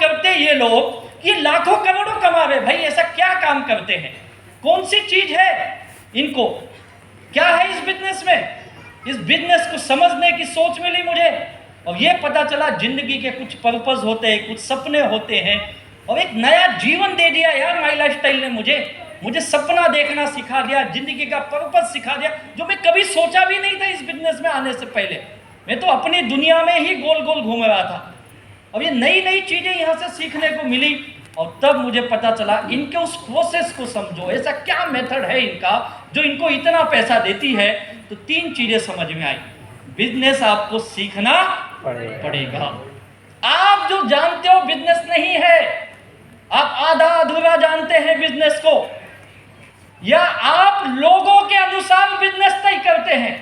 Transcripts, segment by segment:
करते हैं ये लोग, ये लाखों करोड़ों कमा रहे। भाई ऐसा क्या काम करते हैं, कौन सी चीज है इनको, क्या है इस बिजनेस में? इस बिजनेस को समझने की सोच मिली मुझे, और ये पता चला जिंदगी के कुछ पर्पस होते हैं, कुछ सपने होते हैं, और एक नया जीवन दे दिया यार माई लाइफस्टाइल ने मुझे सपना देखना सिखा दिया, जिंदगी का पर्पस सिखा दिया, जो मैं कभी सोचा भी नहीं था इस बिजनेस में आने से पहले। मैं तो अपनी दुनिया में ही गोल गोल घूम रहा था, और ये नई नई चीजें यहाँ से सीखने को मिली, और तब मुझे पता चला इनके उस प्रोसेस को समझो, ऐसा क्या मेथड है इनका जो इनको इतना पैसा देती है। तो 3 चीजें समझ में आई। बिजनेस आपको सीखना पड़ेगा। आप जो जानते हो बिजनेस नहीं है, आप आधा अधूरा जानते हैं बिजनेस को, या आप लोगों के अनुसार बिजनेस तय करते हैं।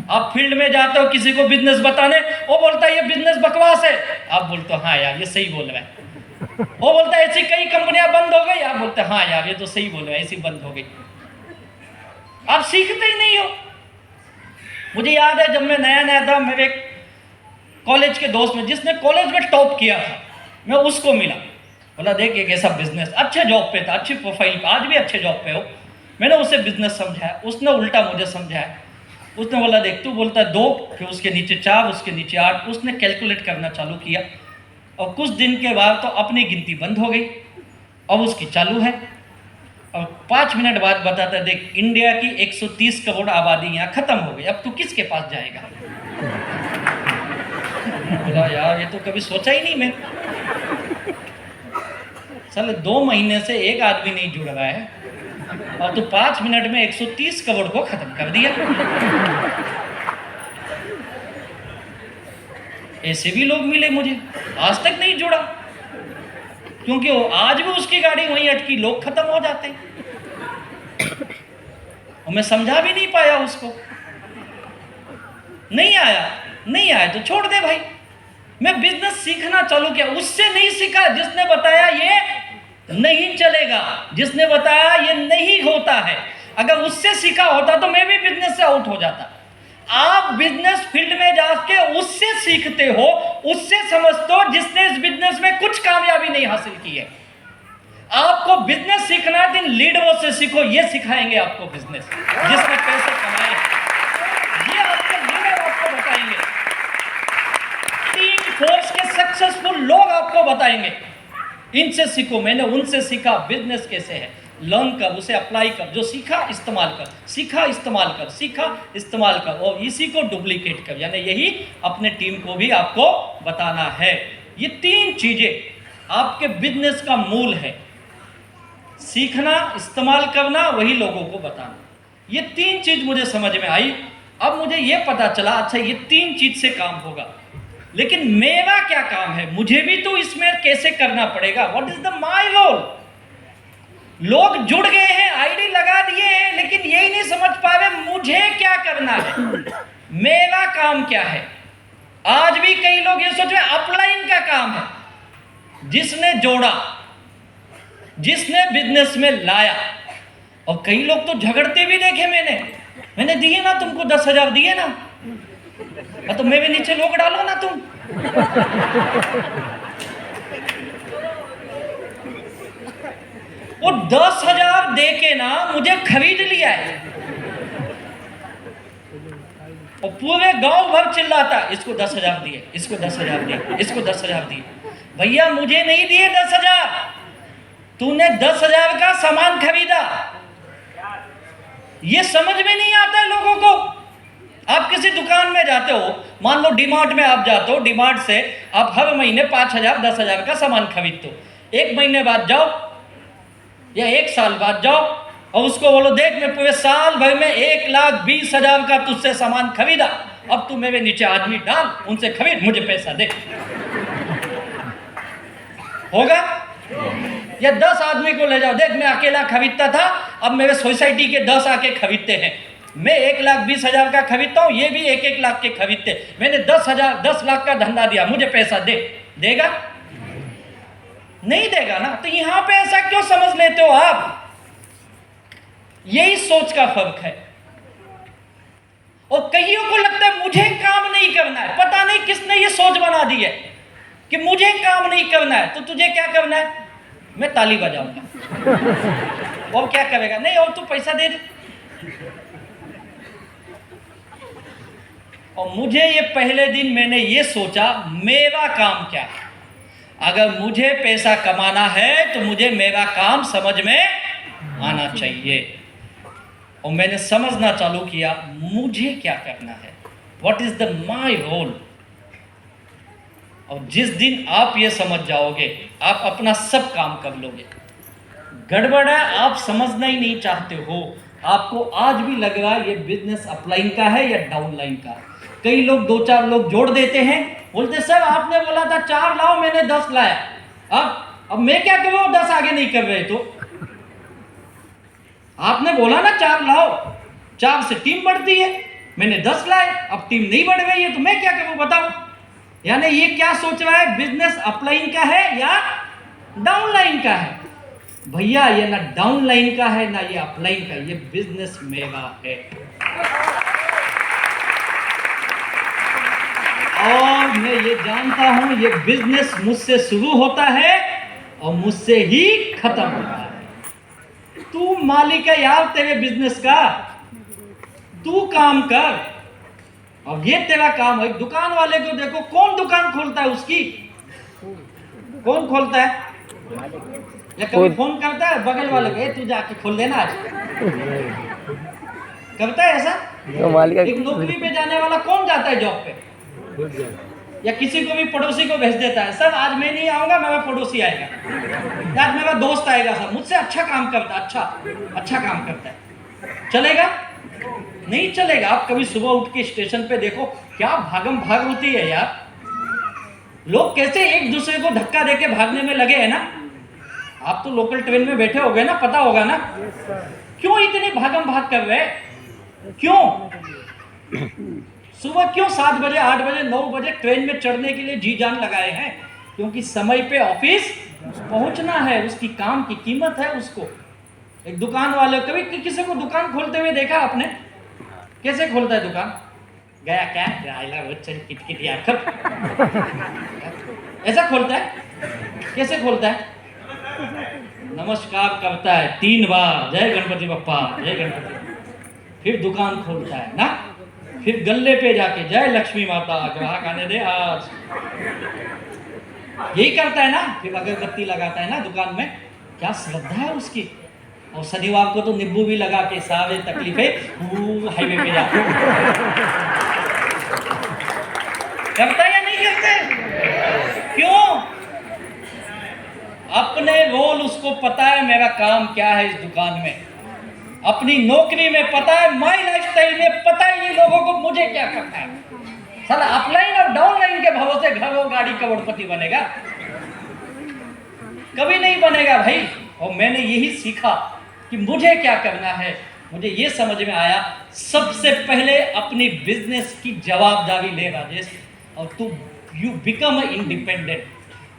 आप फील्ड में जाते हो किसी को बिजनेस बताने, वो बोलता है ये बिजनेस बकवास है, आप बोलते हो हाँ यार ये सही बोल रहा है। वो बोलता है ऐसी कई कंपनियां बंद हो गई, आप बोलते हैं हाँ यार ये तो सही बोल रहा है, ऐसी बंद हो गई। आप सीखते ही नहीं हो। मुझे याद है जब मैं नया नया था, मेरे कॉलेज के दोस्त में जिसने कॉलेज में टॉप किया था, मैं उसको मिला, बोला देख एक ऐसा बिजनेस, अच्छे जॉब पे था, अच्छी प्रोफाइल पे, आज भी अच्छे जॉब पे हो। मैंने उसे बिजनेस समझाया, उसने उल्टा मुझे समझाया। उसने बोला देख तू बोलता है 2, फिर उसके नीचे 4, उसके नीचे 8, उसने कैलकुलेट करना चालू किया, और कुछ दिन के बाद तो अपनी गिनती बंद हो गई, अब उसकी चालू है। और 5 मिनट बाद बताता है देख इंडिया की 130 करोड़ आबादी यहाँ खत्म हो गई, अब तू किसके पास जाएगा? बोला यार ये तो कभी सोचा ही नहीं मैं। साले 2 महीने से एक आदमी नहीं जुड़ रहा है, और तू 5 मिनट में 130 करोड़ को खत्म कर दिया। ऐसे भी लोग मिले मुझे, आज तक नहीं जुड़ा, क्योंकि वो आज भी उसकी गाड़ी वहीं अटकी, लोग खत्म हो जाते हैं, और मैं समझा भी नहीं पाया उसको। नहीं आया तो छोड़ दे भाई। मैं बिजनेस सीखना चालू किया, उससे नहीं सीखा जिसने बताया ये नहीं चलेगा, जिसने बताया ये नहीं होता है। अगर उससे सीखा होता तो मैं भी बिजनेस से आउट हो जाता। आप बिजनेस फील्ड में जाके उससे सीखते हो, उससे समझते हो जिसने इस बिजनेस में कुछ कामयाबी नहीं हासिल की है। आपको बिजनेस सीखना है तो इन लीडरों से सीखो, ये सिखाएंगे आपको बिजनेस, जिसमें पैसे कमाए, ये आपके लीडर आपको बताएंगे। टीम फोर्स के सक्सेसफुल लोग आपको बताएंगे, इनसे सीखो। मैंने उनसे सीखा बिजनेस कैसे है, लर्न कर, उसे अप्लाई कर, जो सीखा इस्तेमाल कर, सीखा इस्तेमाल कर, सीखा इस्तेमाल कर, और इसी को डुप्लीकेट कर, यानी यही अपने टीम को भी आपको बताना है। ये 3 चीजें आपके बिजनेस का मूल है, सीखना, इस्तेमाल करना, वही लोगों को बताना। ये 3 चीज मुझे समझ में आई। अब मुझे ये पता चला अच्छा ये 3 चीज से काम होगा, लेकिन मेरा क्या काम है, मुझे भी तो इसमें कैसे करना पड़ेगा। What is the my role? लोग जुड़ गए हैं, आईडी लगा दिए हैं, लेकिन यही नहीं समझ पा रहे मुझे क्या करना है, मेरा काम क्या है। आज भी कई लोग ये सोच रहे अपलाइन का काम है, जिसने जोड़ा, जिसने बिजनेस में लाया। और कई लोग तो झगड़ते भी देखे मैंने दिए ना तुमको 10,000 दिए ना, तो मेरे नीचे लोग डालो ना तुम। वो 10,000 दे के ना मुझे खरीद लिया है, और पूरे गांव भर चिल्लाता इसको 10,000 दिए, इसको 10,000 दिए, इसको 10,000 दिए। भैया मुझे नहीं दिए 10,000, तूने 10,000 का सामान खरीदा। ये समझ में नहीं आता है लोगों को। आप किसी दुकान में जाते हो, मान लो डीमार्ट में आप जाते हो, डीमार्ट से आप हर महीने 5,000 10,000 का सामान खरीदते हो। 1 महीने बाद जाओ या 1 साल बाद जाओ और उसको बोलो देख मैं पूरे साल भर में 1,20,000 का तुझसे सामान खरीदा, अब तू मेरे नीचे आदमी डाल, उनसे खरीद, मुझे पैसा दे। होगा? या 10 आदमी को ले जाओ, देख मैं अकेला खरीदता था, अब मेरे सोसाइटी के 10 आके खरीदते हैं, मैं 1,20,000 का खरीदता हूं, ये भी 1-1 लाख के खरीदते, मैंने 10 लाख का धंधा दिया, मुझे पैसा दे। देगा? नहीं देगा ना। तो यहां पे ऐसा क्यों समझ लेते हो आप? यही सोच का फर्क है। और कईयों को लगता है मुझे काम नहीं करना है। पता नहीं किसने ये सोच बना दी है कि मुझे काम नहीं करना है, तो तुझे क्या करना है? मैं ताली बजाऊंगा। और क्या करेगा? नहीं, और तू पैसा दे दे। और मुझे ये पहले दिन मैंने ये सोचा, मेरा काम क्या है? अगर मुझे पैसा कमाना है तो मुझे मेरा काम समझ में आना चाहिए। और मैंने समझना चालू किया मुझे क्या करना है, what is the my role. और जिस दिन आप ये समझ जाओगे, आप अपना सब काम कर लोगे। गड़बड़ है, आप समझना ही नहीं चाहते हो। आपको आज भी लग रहा है ये बिजनेस अपलाइन का है या डाउनलाइन का। कई लोग 2-4 लोग जोड़ देते हैं, बोलते सर आपने बोला था 4 लाओ, मैंने 10 लाया, अब मैं क्या करूं? 10 आगे नहीं कर रहे तो आपने बोला ना 4 लाओ, 4 से टीम बढ़ती है, मैंने 10 लाए, अब टीम नहीं बढ़ गई है तो मैं क्या करूं बताओ। यानी ये क्या सोच रहा है, बिजनेस अपलाइन का है या डाउनलाइन का है? भैया ये ना डाउनलाइन का है ना ये अपलाइन का, ये बिजनेस मेगा है। और मैं ये जानता हूं ये बिजनेस मुझसे शुरू होता है और मुझसे ही खत्म होता है। तू मालिक है यार तेरे बिजनेस का, तू काम कर। और ये तेरा काम है। दुकान वाले को देखो, कौन दुकान खोलता है उसकी? कौन खोलता है? या कभी फोन करता है बगल वाले को, तू जाके खोल देना आज? करता है ऐसा? एक नौकरी पे जाने वाला कौन जाता है जॉब पे? या किसी को भी पड़ोसी को भेज देता है, सर आज मैं नहीं आऊंगा, मेरा पड़ोसी आएगा, आज मेरा दोस्त आएगा, सर मुझसे अच्छा काम करता है, अच्छा काम करता है। चलेगा? नहीं चलेगा। आप कभी सुबह उठ के स्टेशन पे देखो, क्या भागम भाग होती है यार। लोग कैसे एक दूसरे को धक्का देके भागने में लगे हैं ना। आप तो लोकल ट्रेन में बैठे होगे ना, पता होगा ना क्यों इतने भागम भाग कर रहे? क्यों सुबह क्यों 7 बजे 8 बजे 9 बजे ट्रेन में चढ़ने के लिए जी जान लगाए हैं? क्योंकि समय पे ऑफिस पहुंचना है, उसकी काम की कीमत है उसको। एक दुकान वाले, कभी किसी को दुकान खोलते हुए देखा आपने? कैसे खोलता है दुकान? गया क्या किटकिट यार, ऐसा खोलता है? कैसे खोलता है? नमस्कार करता है 3 बार, जय गणपति बप्पा, जय गणपति, फिर दुकान खोलता है ना। फिर गल्ले पे जाके जय लक्ष्मी माता, ग्राहक आने दे आज, यही करता है ना। फिर अगरबत्ती लगाता है ना दुकान में, क्या श्रद्धा है उसकी। और शनिवार को तो नींबू भी लगा के सारे तकलीफें हाईवे पे जाते। करता या नहीं करते? क्यों? अपने रोल उसको पता है, मेरा काम क्या है इस दुकान में। अपनी नौकरी में पता है, माई लाइफस्टाइल में पता ही नहीं लोगों को मुझे क्या करना है। साला अपलाइन और डाउनलाइन के भरोसे घर और गाड़ी करोड़पति बनेगा? कभी नहीं बनेगा भाई। और मैंने यही सीखा कि मुझे क्या करना है। मुझे ये समझ में आया, सबसे पहले अपनी बिजनेस की जवाबदारी ले राजेश, और तू यू बिकम इंडिपेंडेंट।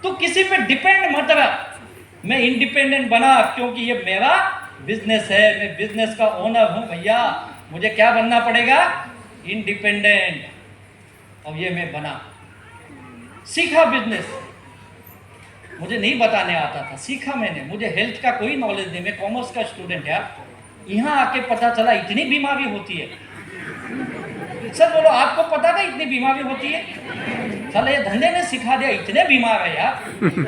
तू किसी पे डिपेंड मत रह। मैं इंडिपेंडेंट बना क्योंकि ये मेरा बिजनेस है, मैं बिजनेस का ओनर हूं भैया। मुझे क्या बनना पड़ेगा? इंडिपेंडेंट। और ये मैं बना, सीखा बिजनेस। मुझे नहीं बताने आता था, सीखा मैंने। मुझे हेल्थ का कोई नॉलेज नहीं, मैं कॉमर्स का स्टूडेंट यार। यहाँ आके पता चला इतनी बीमारी होती है। सर बोलो, आपको पता था इतनी बीमारी होती है? चलो ये धंधे ने सिखा दिया, इतने बीमार है यार।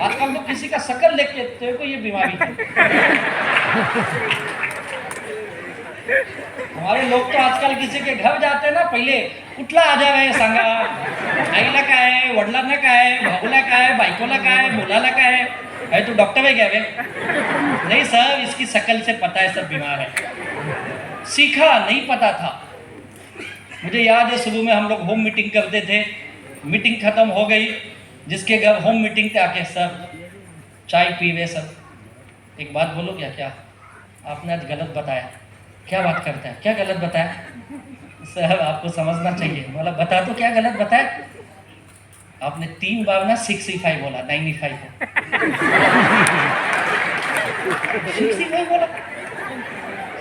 आजकल तो किसी का शक्ल देख के तेरे को ये बीमारी है। हमारे लोग तो आजकल किसी के घर जाते हैं ना, पहले कुठला आजार आहे सांगा, आईला काय आहे, वडिलांना काय आहे, भाऊला काय आहे, बायकोला काय आहे, मुलाला काय आहे, अरे तू डॉक्टर है क्या बे? नहीं सर, इसकी शक्ल से पता है सब बीमार है। सीखा, नहीं पता था। मुझे याद है शुरू में हम लोग होम मीटिंग करते थे, मीटिंग खत्म हो गई, जिसके घर होम मीटिंग पे आके सर चाय पीवे सर, एक बात बोलो क्या आपने आज गलत बताया। क्या बात करता है? क्या गलत बताया? सर आपको समझना चाहिए। बोला बता तो क्या गलत बताया? आपने 3 बार ना 65 बोला, 95 हो। 65 बोला।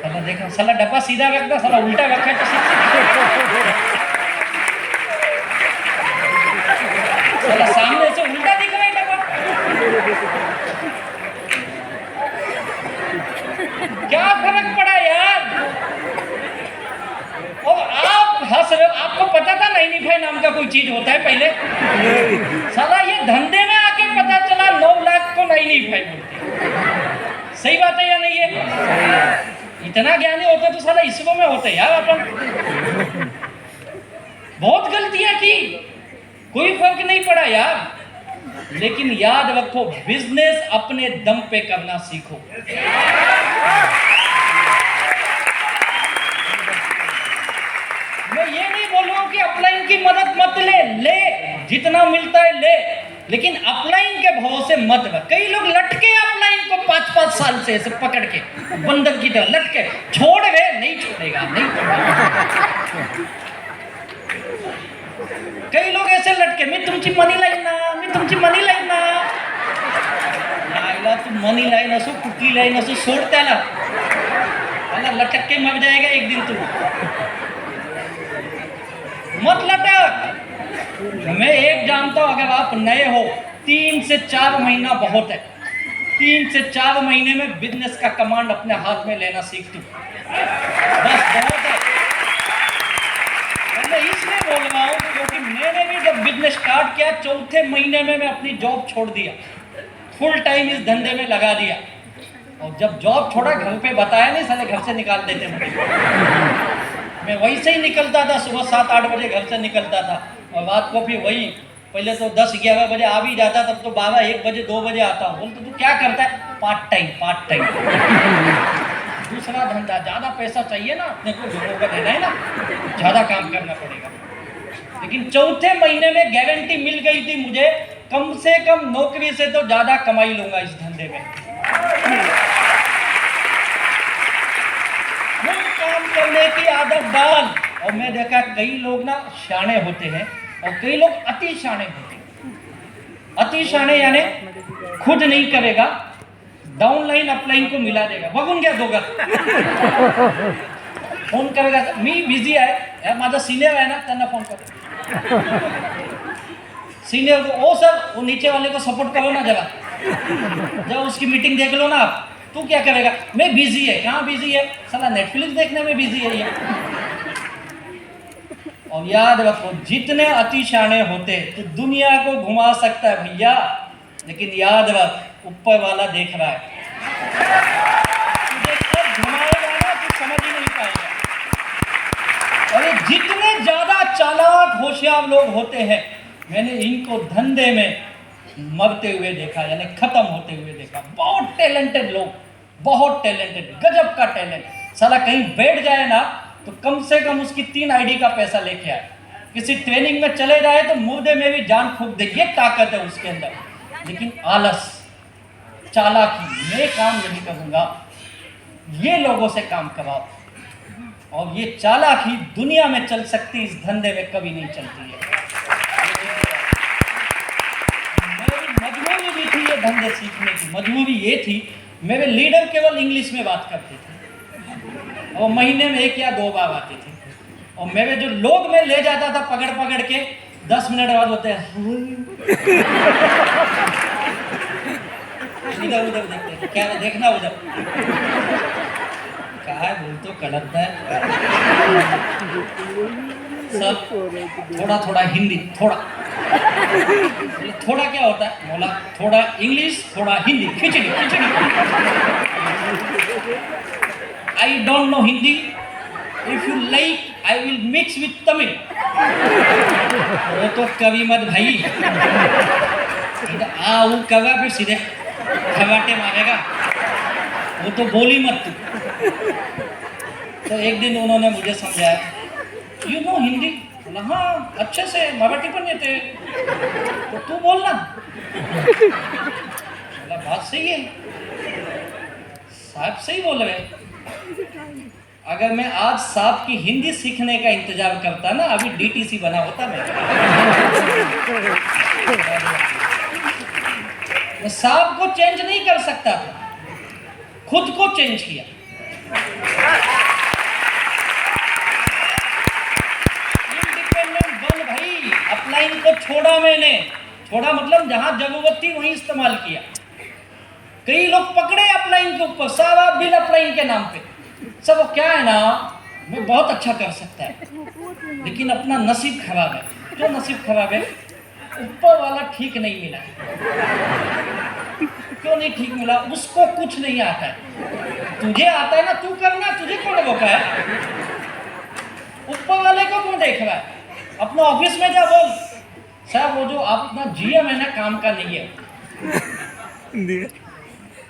साला देखा, साला डब्बा सीधा रखना, साला उल्टा रखा तो 65। साला सामने से उल्टा दिख रहा इतना ज्ञानी होते तो साला इसरो में होते यार अपन। बहुत गलतियां की, कोई फर्क नहीं पड़ा यार। लेकिन याद रखो, बिजनेस अपने दम पे करना सीखो। मैं ये नहीं बोल रहा हूं कि अपलाइन की मदद मत ले जितना मिलता है ले, लेकिन अपलाइन के भरोसे मत रख। कई लोग लटके अपलाइन को 5-5 साल से ऐसे पकड़ के बंदर की तरह लटके, छोड़ गए, नहीं छोड़ेगा, नहीं छोड़ेगा। कई लोग ऐसे लटके, मी तुमची मनी लाईन ना, मी तुमची मनी लाईन ना, तू मनी लाईन असो कुठली लाईन असो सोड त्याला लटक के मर जाएगा एक दिन तू, मत लटक। मैं एक जानता हूं, अगर आप नए हो 3 से 4 महीना बहुत है। 3 से 4 महीने में बिजनेस का कमांड अपने हाथ में लेना सीख तू, बस बहुत है। मैं इसलिए बोल रहा हूँ क्योंकि मैंने भी जब बिजनेस स्टार्ट किया, 4थे महीने में मैं अपनी जॉब छोड़ दिया, फुल टाइम इस धंधे में लगा दिया। और जब जॉब छोड़ा, घर पे बताया नहीं, साले घर से निकाल देते मुझे। मैं वहीं से ही निकलता था, सुबह 7-8 बजे घर से निकलता था, और रात को फिर वही, पहले तो 10-11 बजे आ भी जाता, तब तो 12-1 बजे 2 बजे आता हूँ। बोलते तू क्या करता है? पार्ट टाइम दूसरा धंधा, ज़्यादा पैसा चाहिए ना अपने को, लोगों का देना है ना, ज़्यादा काम करना पड़ेगा। लेकिन 4थे महीने में गारंटी मिल गई थी मुझे, कम से कम नौकरी से तो ज़्यादा कमाई लूंगा इस धंधे में। काम करने की आदत डाल। और मैं देखा कई लोग ना शाणे होते हैं और कई लोग अति शाणे होते हैं। अति शाणे यानी खुद नहीं करेगा, डाउनलाइन अपलाइन को मिला देगा, बघून घ्या दोघं। फोन करेगा, मी बिझी आहे, माझा सीनियर है ना, त्यांना फोन करो। सीनियर को, ओ सर, वो नीचे वाले को सपोर्ट करो ना जरा, जब उसकी मीटिंग देख लो ना आप। तू क्या करेगा? मैं बिजी है। कहाँ बिजी है? साला नेटफ्लिक्स देखने में बिजी है ये। और याद रखो, जितने अतिशाने होते तो दुनिया को घुमा सकता है भैया, लेकिन याद रख, ऊपर वाला देख रहा है, तुझे कब घुमाएगा ना तू समझ ही नहीं पाएगा। और ये जितने ज्यादा चालाक होशियार लोग होते हैं, मैंने इनको धंधे में मरते हुए देखा, यानी खत्म होते हुए देखा। बहुत टैलेंटेड लोग, बहुत टैलेंटेड, गजब का टैलेंट। साला कहीं बैठ जाए ना तो कम से कम उसकी 3 आईडी का पैसा लेके आए। किसी ट्रेनिंग में चले जाए तो मुर्दे में भी जान फूंक दे, ये ताकत है उसके अंदर। लेकिन आलस, चालाकी, मैं काम नहीं करूँगा, ये लोगों से काम कराओ। और ये चालाकी दुनिया में चल सकती, इस धंधे में कभी नहीं चलती है। मेरी मजबूरी भी थी ये धंधे सीखने की, मजबूरी ये थी, मेरे लीडर केवल इंग्लिश में बात करते थे और महीने में 1 या 2 बार आते थे। और मेरे जो लोग मैं ले जाता था पकड़ पकड़ के, 10 मिनट बाद होते हैं इधर उधर देखते थे, क्या देखना उधर, कहा बोल तो गलत है सब, थोड़ा थोड़ा हिंदी, थोड़ा क्या होता है? बोला थोड़ा इंग्लिश थोड़ा Hindi, khichdi. I don't know Hindi, if you like I will mix with Tamil. वो तो कभी मत भाई, वो कवा फिर सीधे खवाटे मारेगा, वो तो बोली मत तू। तो एक दिन उन्होंने मुझे समझाया, यू नो हिंदी? बोला हाँ अच्छे से, मराठी पण येते, तो तू बोलना। बोला बात सही है, साहब सही बोल रहे। अगर मैं आज साहब की हिंदी सीखने का इंतजार करता ना, अभी डीटीसी बना होता मैं साहब को चेंज नहीं कर सकता था, खुद को चेंज किया। इंडिपेंडेंट बन भाई, अपलाइन को छोड़ा मैंने, छोड़ा मतलब जहां जरूरत थी वहीं इस्तेमाल किया। कई लोग पकड़े अपलाइन के ऊपर, सारा बिल अपलाइन के नाम पे। सब क्या है ना, वो बहुत अच्छा कर सकता है, लेकिन अपना नसीब खराब है। क्यों नसीब खराब है? ऊपर वाला ठीक नहीं मिला है। क्यों नहीं ठीक मिला? उसको कुछ नहीं आता है, तुझे आता है ना, तू करना, तुझे कौन रोका है? ऊपर वाले को कौन देख रहा है? अपने ऑफिस में जा, बोल साहब वो जो आप अपना जीएम है ना, काम का नहीं है,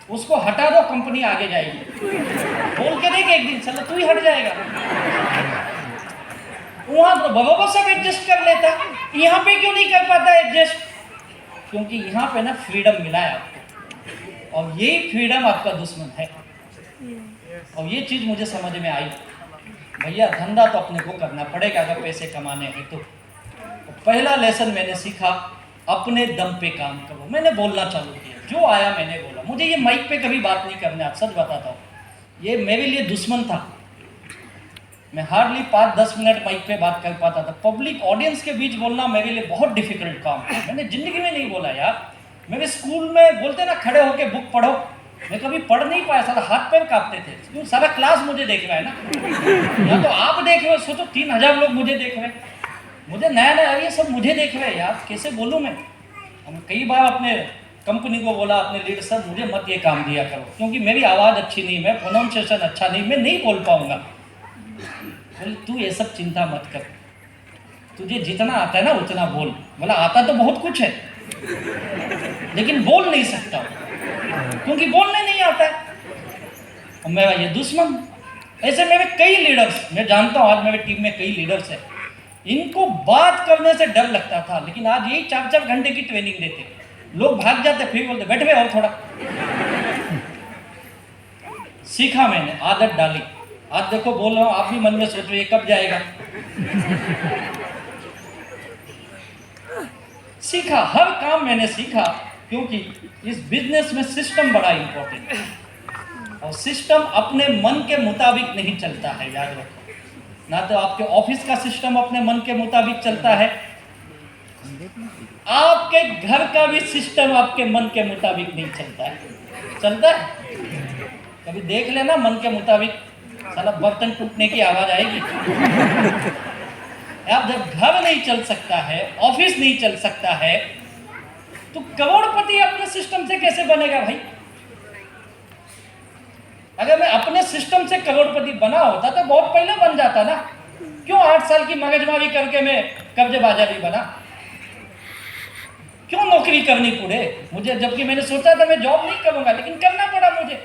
उसको हटा दो, कंपनी आगे जाएगी। बोल के देख एक दिन, चलो तू ही हट जाएगा। वहां तो बराबर सब एडजस्ट कर लेता, यहाँ पे क्यों नहीं कर पाता एडजस्ट? क्योंकि यहाँ पे ना फ्रीडम मिला है आपको, और यही फ्रीडम आपका दुश्मन है। और ये चीज मुझे समझ में आई, भैया धंधा तो अपने को करना पड़ेगा अगर पैसे कमाने हैं तो पहला लेसन मैंने सीखा, अपने दम पे काम करो। मैंने बोलना चालू किया, जो आया मैंने बोला। मुझे ये माइक पे कभी बात नहीं करने, आप सच बताता हूँ, ये मेरे लिए दुश्मन था। मैं हार्डली 5-10 मिनट माइक पे बात कर पाता था। पब्लिक ऑडियंस के बीच बोलना मेरे लिए बहुत डिफिकल्ट काम था। मैंने जिंदगी में नहीं बोला यार। मेरे स्कूल में बोलते ना खड़े होके बुक पढ़ो, मैं कभी पढ़ नहीं पाया, सारा हाथ पैर कांपते थे। क्यों? सारा क्लास मुझे देख रहा है ना, या तो आप देख रहे हो, सोचो 3000 लोग मुझे देख रहे हैं, मुझे नया नया ये सब मुझे देख रहे हैं यार, कैसे बोलूँ मैं? हम कई बार अपने कंपनी को बोला, अपने लीडर साहब मुझे मत ये काम दिया करो, क्योंकि मेरी आवाज़ अच्छी नहीं, मैं प्रोनाउंसिएशन अच्छा नहीं, मैं नहीं बोल पाऊँगा। बोले तू ये सब चिंता मत कर, तुझे जितना आता है ना उतना बोल। बोला आता तो बहुत कुछ है, लेकिन बोल नहीं सकता क्योंकि बोलने नहीं आता है। और मेरा ये दुश्मन, ऐसे मेरे कई लीडर्स, मैं जानता हूँ आज मेरे टीम में कई लीडर्स हैं, इनको बात करने से डर लगता था, लेकिन आज यही 4-4 घंटे की ट्रेनिंग देते, लोग भाग जाते, फिर बोलते बैठ गए और थोड़ा। सीखा मैंने, आदत डाली। आज देखो बोल रहा हूँ, आप भी मन में सोच रहे कब जाएगा। सीखा, हर काम मैंने सीखा, क्योंकि इस बिजनेस में सिस्टम बड़ा इंपॉर्टेंट है, और सिस्टम अपने मन के मुताबिक नहीं चलता है, याद रखो। ना तो आपके ऑफिस का सिस्टम अपने मन के मुताबिक चलता है, आपके घर का भी सिस्टम आपके मन के मुताबिक नहीं चलता है। चलता है? कभी देख लेना मन के मुताबिक, साला बर्तन टूटने की आवाज आएगी। अब जब घर नहीं चल सकता है, ऑफिस नहीं चल सकता है, तो करोड़पति अपने सिस्टम से कैसे बनेगा भाई? अगर मैं अपने सिस्टम से करोड़पति बना होता तो बहुत पहले बन जाता ना। क्यों 8 साल की मगजमारी करके मैं कब्जेबाजारी बना? क्यों नौकरी करनी पड़े मुझे, जबकि मैंने सोचा था मैं जॉब नहीं करूंगा, लेकिन करना पड़ा मुझे।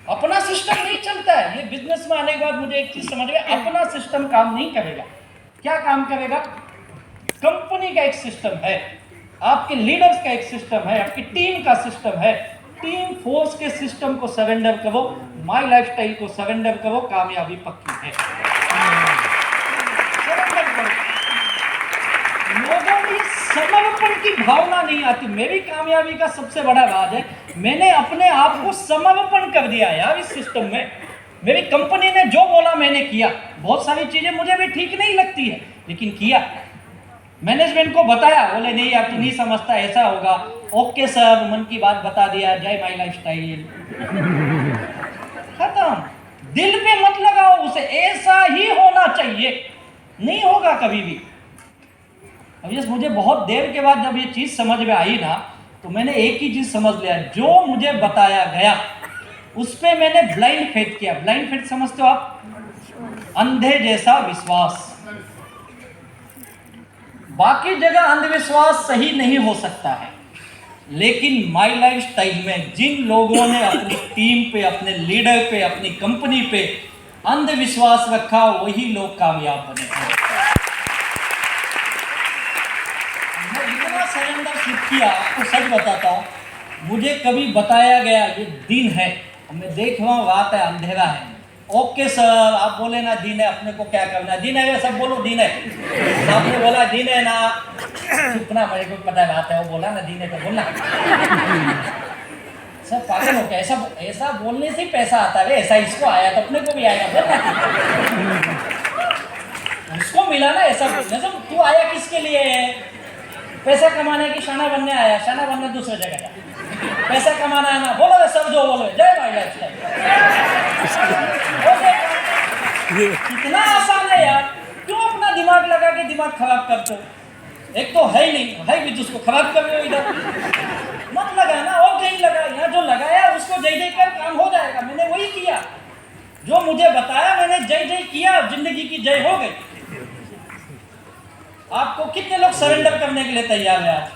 अपना सिस्टम नहीं चलता है। ये बिजनेस में आने के बाद मुझे एक चीज समझ में, अपना सिस्टम काम नहीं करेगा। क्या काम करेगा? कंपनी का एक सिस्टम है, आपके लीडर्स का एक सिस्टम है, आपकी टीम का सिस्टम है। टीम फोर्स के सिस्टम को सरेंडर करो, माई लाइफस्टाइल को सरेंडर करो, कामयाबी पक्की है। सरेंडर करो। लोगों में समर्पण की भावना नहीं आती। मेरी कामयाबी का सबसे बड़ा राज है, मैंने अपने आप को समर्पण कर दिया यार इस सिस्टम में। मेरी कंपनी ने जो बोला मैंने किया। बहुत सारी चीजें मुझे भी ठीक नहीं लगती है, लेकिन किया। मैनेजमेंट को बताया, बोले नहीं यार तू नहीं समझता, ऐसा होगा। ओके सर, मन की बात बता दिया, जय माई लाइफस्टाइल, खत्म। दिल पे मत लगाओ उसे, ऐसा ही होना चाहिए, नहीं होगा कभी भी। अब ये मुझे बहुत देर के बाद जब ये चीज समझ में आई ना, तो मैंने एक ही चीज समझ लिया, जो मुझे बताया गया उस पे मैंने ब्लाइंड फेथ किया। ब्लाइंड फेथ समझते हो आप? अंधे जैसा विश्वास। बाकी जगह अंधविश्वास सही नहीं हो सकता है, लेकिन माई लाइफस्टाइल में जिन लोगों ने अपनी टीम पे, अपने लीडर पे, अपनी कंपनी पे अंधविश्वास रखा, वही लोग कामयाब बने हैं। मैं इतना सरेंडर किया, आपको सच बताता हूँ, मुझे कभी बताया गया ये दिन है, मैं देख रहा हूँ रात है, अंधेरा है, ओके सर आप बोले ना दिन है, अपने को क्या करना, दिन है, सब बोलो दिन है। आपने बोला दिन है ना, चुपना, मेरे को पता बात है, वो बोला ना दिन है तो बोलना। सब पागल हो गया, ऐसा बोलने से पैसा आता है, ऐसा इसको आया तो अपने को भी आएगा, बोलना। उसको मिला ना ऐसा बोलने से। तू आया किसके लिए है? पैसा कमाने की, शाना बनने आया, शाना बनने दूसरे जगह जा। पैसा कमाना है ना, बोलो सब जो बोलो, जय भाई लाइफस्टाइल। कितना आसान है यार, क्यों अपना दिमाग लगा के दिमाग खराब करते हो? एक तो है ही नहीं, है भी जिसको खराब कर रहे हो, इधर मत लगाना और कहीं लगा। यहाँ जो लगाया उसको जय जय कर काम हो जाएगा। मैंने वही किया जो मुझे बताया, मैंने जय जय किया, जिंदगी की जय हो गई। आपको कितने लोग सरेंडर करने के लिए तैयार हैं आज?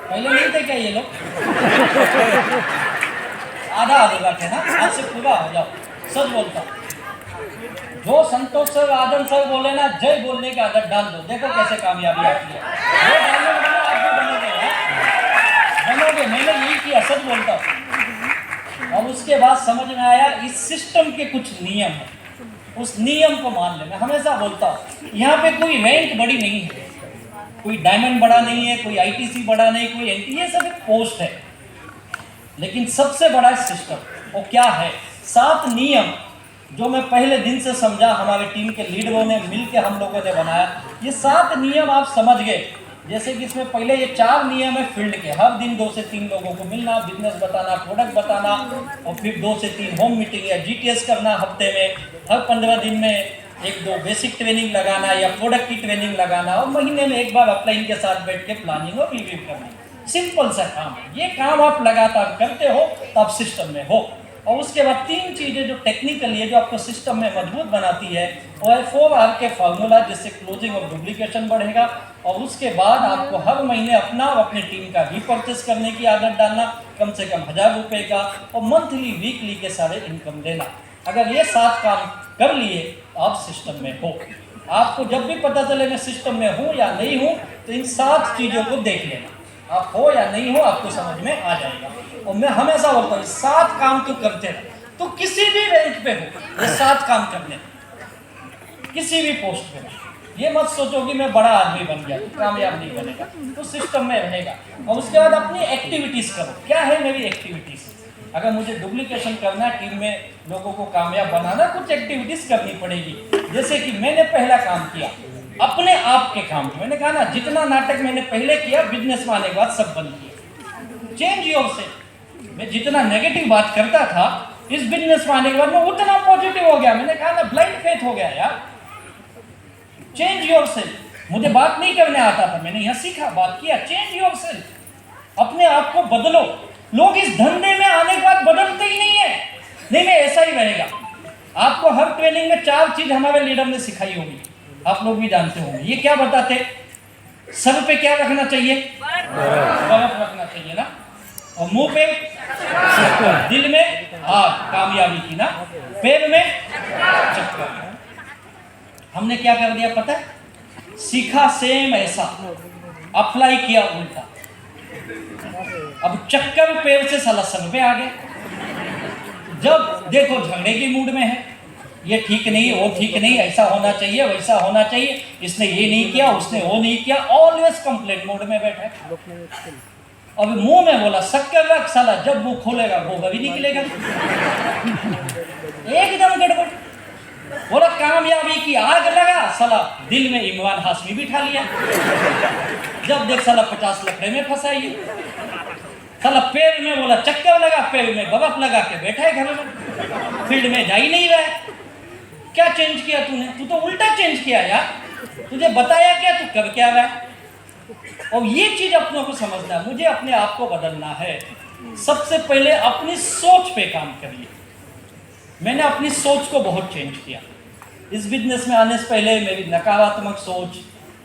पहले नहीं थे क्या ये लोग? आधा अधूरा थे ना, आज से पूरा हो जाओ। सच बोलता हूँ, जो संतोष सर, आदम सर बोले ना, जय बोलने की आदत डाल दो, देखो कैसे कामयाबी आती है। वो डालने वाले आप भी बनोगे। मैंने यही किया, सच बोलता हूँ। और उसके बाद समझ में आया इस सिस्टम के कुछ नियम है, उस नियम को मान ले। मैं हमेशा बोलता हूँ यहाँ पे कोई रैंक बड़ी नहीं है, कोई डायमंड बड़ा नहीं है, कोई आईटीसी बड़ा नहीं, कोई एनटी, ये सब एक पोस्ट है। लेकिन सबसे बड़ा सिस्टम वो क्या है? 7 नियम जो मैं पहले दिन से समझा, हमारे टीम के लीडरों ने मिलकर हम लोगों ने बनाया। ये 7 नियम आप समझ गए। जैसे कि इसमें पहले ये 4 नियम है फील्ड के, हर दिन 2 से 3 लोगों को मिलना, बिजनेस बताना, प्रोडक्ट बताना, और फिर 2 से 3 होम मीटिंग या जीटीएस करना हफ्ते में, हर 15 दिन में 1-2 बेसिक ट्रेनिंग लगाना या प्रोडक्ट की ट्रेनिंग लगाना, और महीने में एक बार अपलाइन के साथ बैठ के प्लानिंग और रिव्यू करना। सिंपल सा काम है। ये काम आप लगातार करते हो तो आप सिस्टम में हो। और उसके बाद 3 चीज़ें जो टेक्निकली है, जो आपको सिस्टम में मजबूत बनाती है, वो है 4R के फार्मूला, जिससे क्लोजिंग और डुप्लीकेशन बढ़ेगा। और उसके बाद आपको हर महीने अपना और अपनी टीम का रीपर्चेस करने की आदत डालना, कम से कम 1000 रुपये का, और मंथली वीकली के सारे इनकम देना। अगर ये 7 काम कर लिए तो आप सिस्टम में हो। आपको जब भी पता चले मैं सिस्टम में हूँ या नहीं हूँ, तो इन 7 चीज़ों को देख लेना, आप हो या नहीं हो आपको समझ में आ जाएगा। और मैं हमेशा बोलता हूँ 7 काम तो करते रहो, तो किसी भी रैंक पे हो, ये 7 काम करने, किसी भी पोस्ट पे। ये मत सोचो कि मैं बड़ा आदमी बन गया, तो कामयाब नहीं बनेगा, तो सिस्टम में रहेगा। और उसके बाद अपनी एक्टिविटीज़ करो। क्या है मेरी एक्टिविटीज़? अगर मुझे डुप्लीकेशन करना, टीम में लोगों को कामयाब बनाना, कुछ एक्टिविटीज़ करनी पड़ेगी। जैसे कि मैंने पहला काम किया अपने आप के काम। मैंने कहा ना, जितना नाटक मैंने पहले किया, बिजनेस में आने के बाद सब बंद किया। Change yourself. मैं जितना नेगेटिव बात करता था, इस बिजनेस में आने के बाद मैं उतना पॉजिटिव हो गया। मैंने कहा ना, ब्लाइंड फेथ हो गया यार। Change yourself. मुझे बात नहीं करने आता था, मैंने यहाँ सीखा, बात किया। चेंज योरसेल्फ, अपने आप को बदलो। लोग इस धंधे में आने के बाद बदलते ही नहीं है। नहीं, ऐसा ही रहेगा। आपको हर ट्रेनिंग में 4 चीज हमारे लीडर ने सिखाई होगी, आप लोग भी जानते होंगे। ये क्या बताते? सर पे क्या रखना चाहिए? बर्फ रखना चाहिए ना। और मुंह पे, दिल में आग, कामयाबी की ना। पैर में चक्कर। हमने क्या कर दिया पता है? सीखा सेम ऐसा, अप्लाई किया उल्टा। अब चक्कर पैर से साला सर पे आ गया। जब देखो झगड़े की मूड में है, ये ठीक नहीं, वो ठीक नहीं, ऐसा होना चाहिए, वैसा होना चाहिए, इसने ये नहीं किया, उसने वो नहीं किया, ऑलवेज कंप्लेंट मोड में बैठा है। अब मुंह में बोला शक्कर रख, साला जब मुंह खोलेगा वो भी निकलेगा। एकदम गड़बड़। बोला कामयाबी की आग लगा, साला दिल में इमरान हाशमी बिठा लिया। जब देख साला 50 लफड़े में फंसा ये। साला पैर में बोला चक्कर लगा, पैर में बर्फ लगा के बैठा है घर में, फील्ड में जा ही नहीं रहा है। क्या चेंज किया तूने? तू तो उल्टा चेंज किया यार। तुझे बताया क्या, तू कर क्या रहा है? और ये चीज अपनों को समझना है। मुझे अपने आप को बदलना है। सबसे पहले अपनी सोच पे काम करिए। मैंने अपनी सोच को बहुत चेंज किया। इस बिजनेस में आने से पहले मेरी नकारात्मक सोच,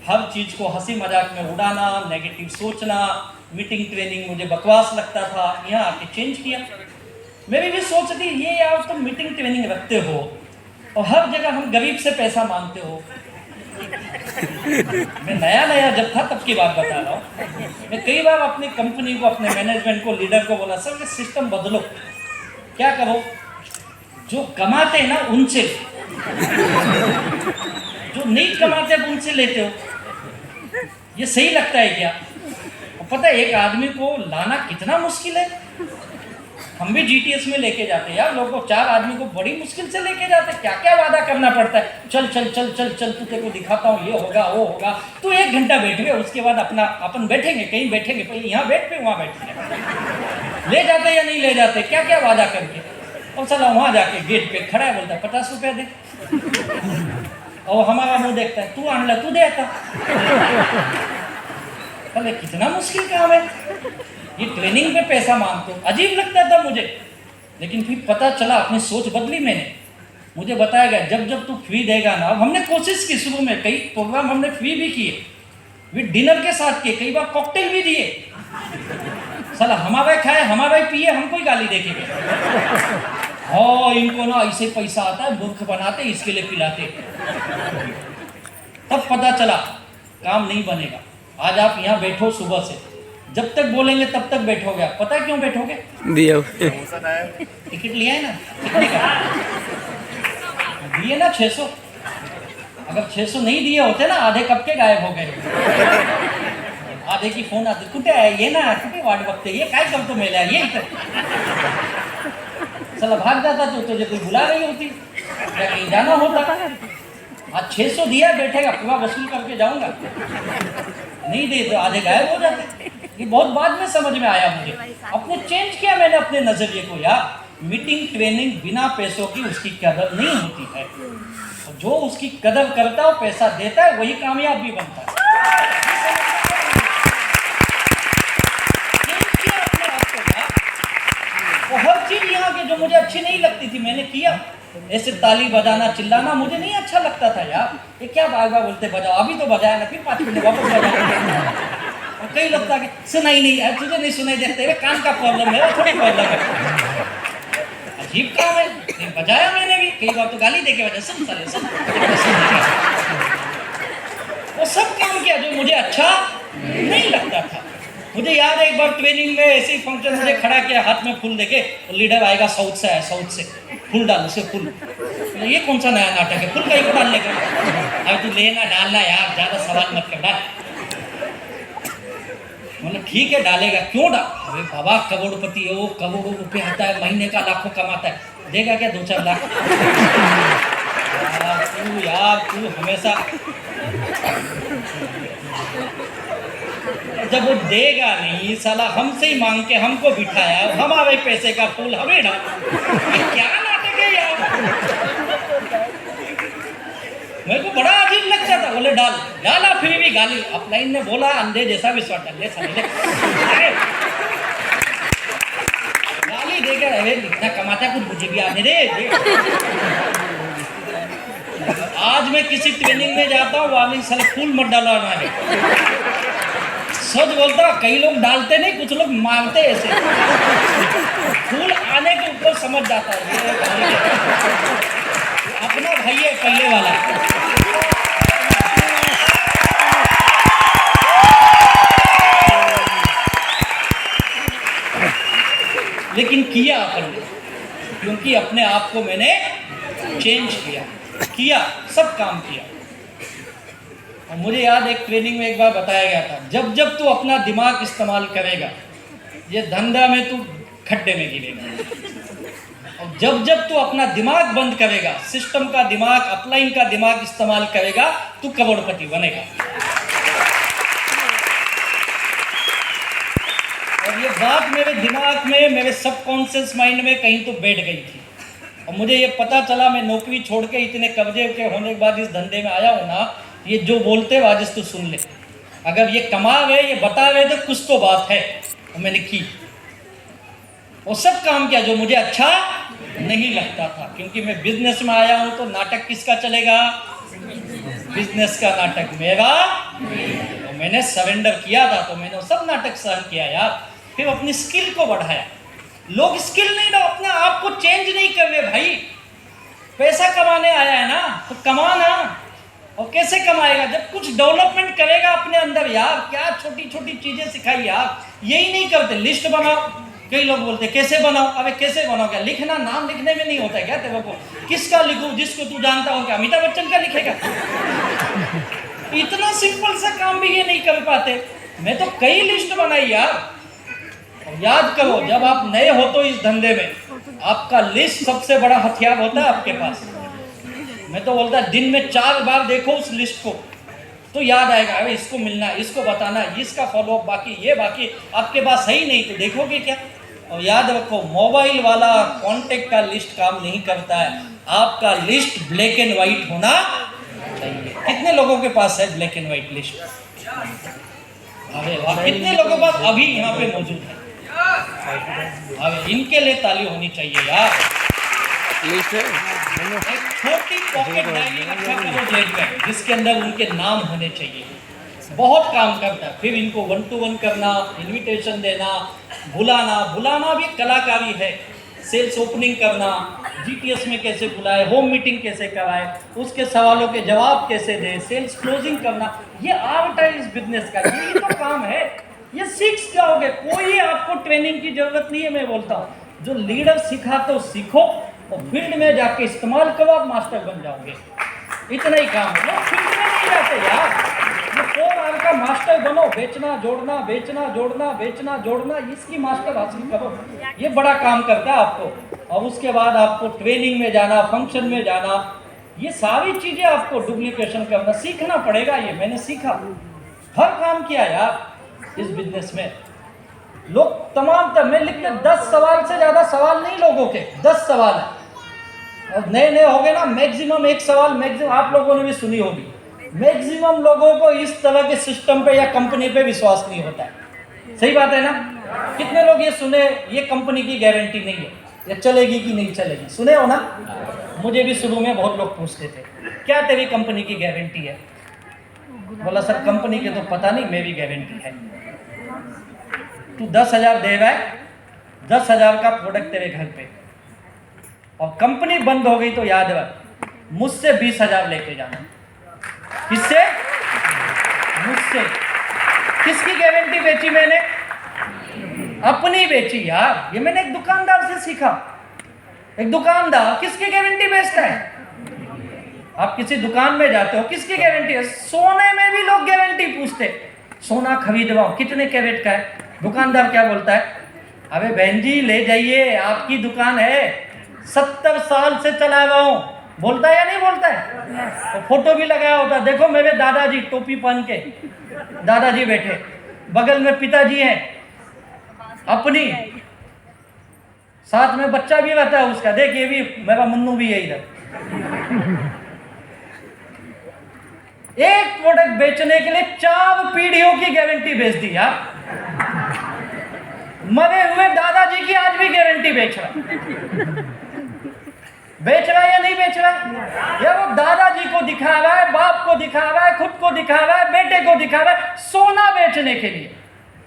हर चीज को हंसी मजाक में उड़ाना, नेगेटिव सोचना, मीटिंग ट्रेनिंग मुझे बकवास लगता था। यहाँ आके चेंज किया। मेरी भी सोच थी, ये यार तुम मीटिंग ट्रेनिंग रखते हो और हर जगह हम गरीब से पैसा मांगते हो। मैं नया जब था तब की बात बता रहा हूँ। मैं कई बार अपनी कंपनी को, अपने मैनेजमेंट को, लीडर को बोला, सर ये सिस्टम बदलो। क्या करो? जो कमाते हैं ना उनसे, जो नहीं कमाते उनसे लेते हो। ये सही लगता है क्या? और पता है एक आदमी को लाना कितना मुश्किल है। हम भी जीटीएस में लेके जाते हैं यार, लोगों को 4 आदमी को बड़ी मुश्किल से लेके जाते हैं। क्या क्या वादा करना पड़ता है। चल चल चल चल चल, तू तेरे को दिखाता हूँ, ये होगा वो होगा। तू 1 घंटा बैठ गए, उसके बाद अपन बैठेंगे, कहीं बैठेंगे, पहले यहाँ बैठ पे वहाँ बैठेंगे। ले जाते या नहीं ले जाते, क्या क्या वादा करके। और चला वहाँ जाके गेट पे खड़ा है, बोलता 50 रुपये दे। और हमारा मुँह देखता है, तू आन ला, तू दे आता। अरे कितना मुश्किल काम है, ये ट्रेनिंग पे पैसा मांगते हो, अजीब लगता था मुझे। लेकिन फिर पता चला, अपनी सोच बदली मैंने। मुझे बताया गया जब जब तू फ्री देगा ना, हमने कोशिश की शुरू में, कई प्रोग्राम हमने फ्री भी किए, विद डिनर के साथ किए, कई बार कॉकटेल भी दिए। साला हमारा खाए हमारा ही पिए, हमको ही गाली देखेंगे। हाँ इनको ना ऐसे पैसा आता है, मूर्ख बनाते, इसके लिए पिलाते। तब पता चला काम नहीं बनेगा। आज आप यहाँ बैठो सुबह से, जब तक बोलेंगे तब तक बैठोगे। आप पता है क्यों बैठोगे? दिया टिकट लिया है ना, कितने का दिए ना? 600। अगर 600 नहीं दिए होते ना, आधे कब के गायब हो गए। आधे की फोन आते, कुठे आहे ये ना, कुठे वाट बघते, ये काय करतो मेला, ये इधर। साला भाग जाता तो तुझे कोई बुला रही होती या कहीं जाना होता। आज 600 दिया, बैठेगा, पूरा वसूल करके जाऊंगा। नहीं दे तो आधे गायब हो जाते। ये बहुत बाद में समझ में आया मुझे, अपने चेंज किया मैंने अपने नजरिए को। यार मीटिंग ट्रेनिंग बिना पैसों की उसकी कदर नहीं होती है। और जो उसकी कदर करता है, पैसा देता है, वही कामयाब भी बनता है। हर चीज यहाँ के जो मुझे अच्छी नहीं लगती थी मैंने किया। ऐसे ताली बजाना चिल्लाना मुझे नहीं अच्छा लगता था यार। ये क्या बार बार बोलते बजाओ, अभी तो बजाया ना, फिर 5 मिनट वापस बजाओ। और कई लगता कि सुनाई नहीं है, तुझे नहीं सुनाई देते, तेरे कान का प्रॉब्लम है, थोड़ी प्रॉब्लम है। अजीब काम है। नहीं बजाया मैंने भी, कई बार तो गाली दे के बजाया, सुन साले सुन। वो सब काम किया जो मुझे अच्छा नहीं लगता था। मुझे याद है एक बार ट्रेनिंग में ऐसे ही फंक्शन मुझे खड़ा किया, हाथ में फूल देके, तो लीडर आएगा साउथ से, आया साउथ से, फूल डाल उसे फूल। तो ये कौन सा नया नाटक है, फूल कहीं को डालने का? अरे तू लेना डालना यार, ज्यादा सवाल मत कर, डाल। मतलब ठीक है डालेगा, क्यों डाल? अरे बाबा करोड़पति है वो, करोड़ों रुपए आता है महीने का, लाखों कमाता है, देगा क्या 2-4 लाख? तू हमेशा जब वो देगा नहीं, साला हमसे ही मांग के हमको बिठाया, हमारे पैसे का फूल हमें डाल, क्या नाटक है यार। मेरे को बड़ा अजीब लगता था। बोले डाल, डाला, फिर भी गाली। अपलाइन ने बोला अंधे जैसा विश्वास डाल ले साले, गाली देकर, अरे इतना कमाता है कुछ मुझे भी आने दे। आज मैं किसी ट्रेनिंग में जाता हूँ, वाली साले फूल मत डाला ना। सच बोलता, कई लोग डालते नहीं, कुछ लोग मांगते ऐसे। फूल आने के ऊपर समझ जाता है अपना भाई है पहले वाला। लेकिन किया अपन ने, क्योंकि अपने आप को मैंने चेंज किया, सब काम किया। और मुझे याद एक ट्रेनिंग में एक बार बताया गया था, जब जब तू अपना दिमाग इस्तेमाल करेगा, ये धंधा में तू खड्डे में गिरेगा। और जब जब तू अपना दिमाग बंद करेगा, सिस्टम का दिमाग, अपलाइन का दिमाग इस्तेमाल करेगा, तू करोड़पति बनेगा। और ये बात मेरे दिमाग में, मेरे सबकॉन्शियस माइंड में कहीं तो बैठ गई थी। और मुझे ये पता चला, मैं नौकरी छोड़ के इतने कब्जे के होने के बाद इस धंधे में आया हूँ ना, ये जो बोलते वाजिस तो सुन ले, अगर ये कमा गए, ये बता गए तो कुछ तो बात है। और मैंने की, वो सब काम किया जो मुझे अच्छा नहीं लगता था। क्योंकि मैं बिजनेस में आया हूँ, तो नाटक किसका चलेगा? बिजनेस का नाटक मेरा। तो मैंने सरेंडर किया था, तो मैंने सब नाटक सहन किया यार। फिर अपनी स्किल को बढ़ाया। लोग स्किल नहीं, अपने आप को चेंज नहीं कर रहे भाई। पैसा कमाने आया है ना, तो कमाना। और कैसे कमाएगा? जब कुछ डेवलपमेंट करेगा अपने अंदर यार। क्या छोटी छोटी चीजें सिखाई यार, यही नहीं करते। लिस्ट बनाओ, कई लोग बोलते कैसे बनाओ। अबे कैसे बनाओ? क्या लिखना, नाम लिखने में नहीं होता है क्या तेरे को? किसका लिखूं? जिसको तू जानता हो क्या अमिताभ बच्चन का लिखेगा? इतना सिंपल सा काम भी ये नहीं कर पाते। मैं तो कई लिस्ट बनाई यार। याद करो, जब आप नए हो तो इस धंधे में, आपका लिस्ट सबसे बड़ा हथियार होता है आपके पास। मैं तो बोलता दिन में 4 बार देखो उस लिस्ट को, तो याद आएगा, अरे इसको मिलना, इसको बताना, इसका फॉलोअप, बाकी ये, बाकी आपके पास है ही नहीं तो देखोगे क्या? और याद रखो, मोबाइल वाला कांटेक्ट का लिस्ट काम नहीं करता है। आपका लिस्ट ब्लैक एंड व्हाइट होना चाहिए। कितने लोगों के पास है ब्लैक एंड व्हाइट लिस्ट? अरे वाह, कितने लोगों के पास अभी यहाँ पे मौजूद है? अरे इनके लिए ताली होनी चाहिए यार। एक छोटी पॉकेट डायरी रखा करो जेब में, जिसके अंदर उनके नाम होने चाहिए। बहुत काम करता है। फिर इनको 1 to 1 करना, इनविटेशन देना, बुलाना भी कलाकारी है। सेल्स ओपनिंग करना, जीटीएस में कैसे बुलाए, होम मीटिंग कैसे कराए, उसके सवालों के जवाब कैसे दे, सेल्स क्लोजिंग करना, ये आर्ट है इस बिजनेस का। ये तो काम है। ये सीख जाओगे, कोई आपको ट्रेनिंग की जरूरत नहीं है। मैं बोलता हूँ जो लीडर सिखा तो सीखो और फील्ड में जाके इस्तेमाल करो, आप मास्टर बन जाओगे। इतना ही काम है। लोग फील्ड में नहीं जाते यार। ये 4 आवर का मास्टर बनो, बेचना जोड़ना, बेचना जोड़ना, बेचना जोड़ना, इसकी मास्टर हासिल करो। ये बड़ा काम करता है आपको। और उसके बाद आपको ट्रेनिंग में जाना, फंक्शन में जाना, ये सारी चीज़ें आपको डुप्लीकेशन करना सीखना पड़ेगा। ये मैंने सीखा, हर काम किया यार इस बिजनेस में। लोग तमाम मैं लिख के 10 सवाल से ज़्यादा सवाल नहीं लोगों के, 10 सवाल है। और नए नए हो गए ना, मैक्सिमम 1 सवाल, मैक्सिमम आप लोगों ने भी सुनी होगी। मैक्सिमम लोगों को इस तरह के सिस्टम पे या कंपनी पे विश्वास नहीं होता है। सही बात है ना? कितने लोग ये सुने, ये कंपनी की गारंटी नहीं है, ये चलेगी कि नहीं चलेगी? सुने हो ना? मुझे भी शुरू में बहुत लोग पूछते थे, क्या तेरी कंपनी की गारंटी है? बोला सर कंपनी के तो पता नहीं, मेरी गारंटी है। तू 10,000 दे रहा है, 10,000 का प्रोडक्ट तेरे घर पे, और कंपनी बंद हो गई तो याद रख, मुझसे 20,000 लेके जाना। किससे? मुझसे। किसकी गारंटी बेची मैंने? अपनी बेची यार। ये मैंने एक दुकानदार से सीखा। एक दुकानदार किसकी गारंटी बेचता है? आप किसी दुकान में जाते हो, किसकी गारंटी है? सोने में भी लोग गारंटी पूछते, सोना खरीद रहा हूं, कितने कैरेट का है? दुकानदार क्या बोलता है? अबे बहन जी ले जाइए, आपकी दुकान है, 70 साल से चला रहा हूं। बोलता है या नहीं बोलता है? तो फोटो भी लगाया होता, देखो मेरे दादाजी टोपी पहन के, दादाजी बैठे, बगल में पिताजी हैं अपनी, साथ में बच्चा भी रहता है उसका, देख ये भी मेरा मुन्नू भी है इधर। एक प्रोडक्ट बेचने के लिए 4 पीढ़ियों की गारंटी बेच दी यार। मरे हुए दादाजी की आज भी गारंटी बेच रहा है या नहीं बेच रहा है? या वो दादाजी को दिखा रहा है, बाप को दिखा रहा है, खुद को दिखा रहा है, बेटे को दिखा रहा है, सोना बेचने के लिए।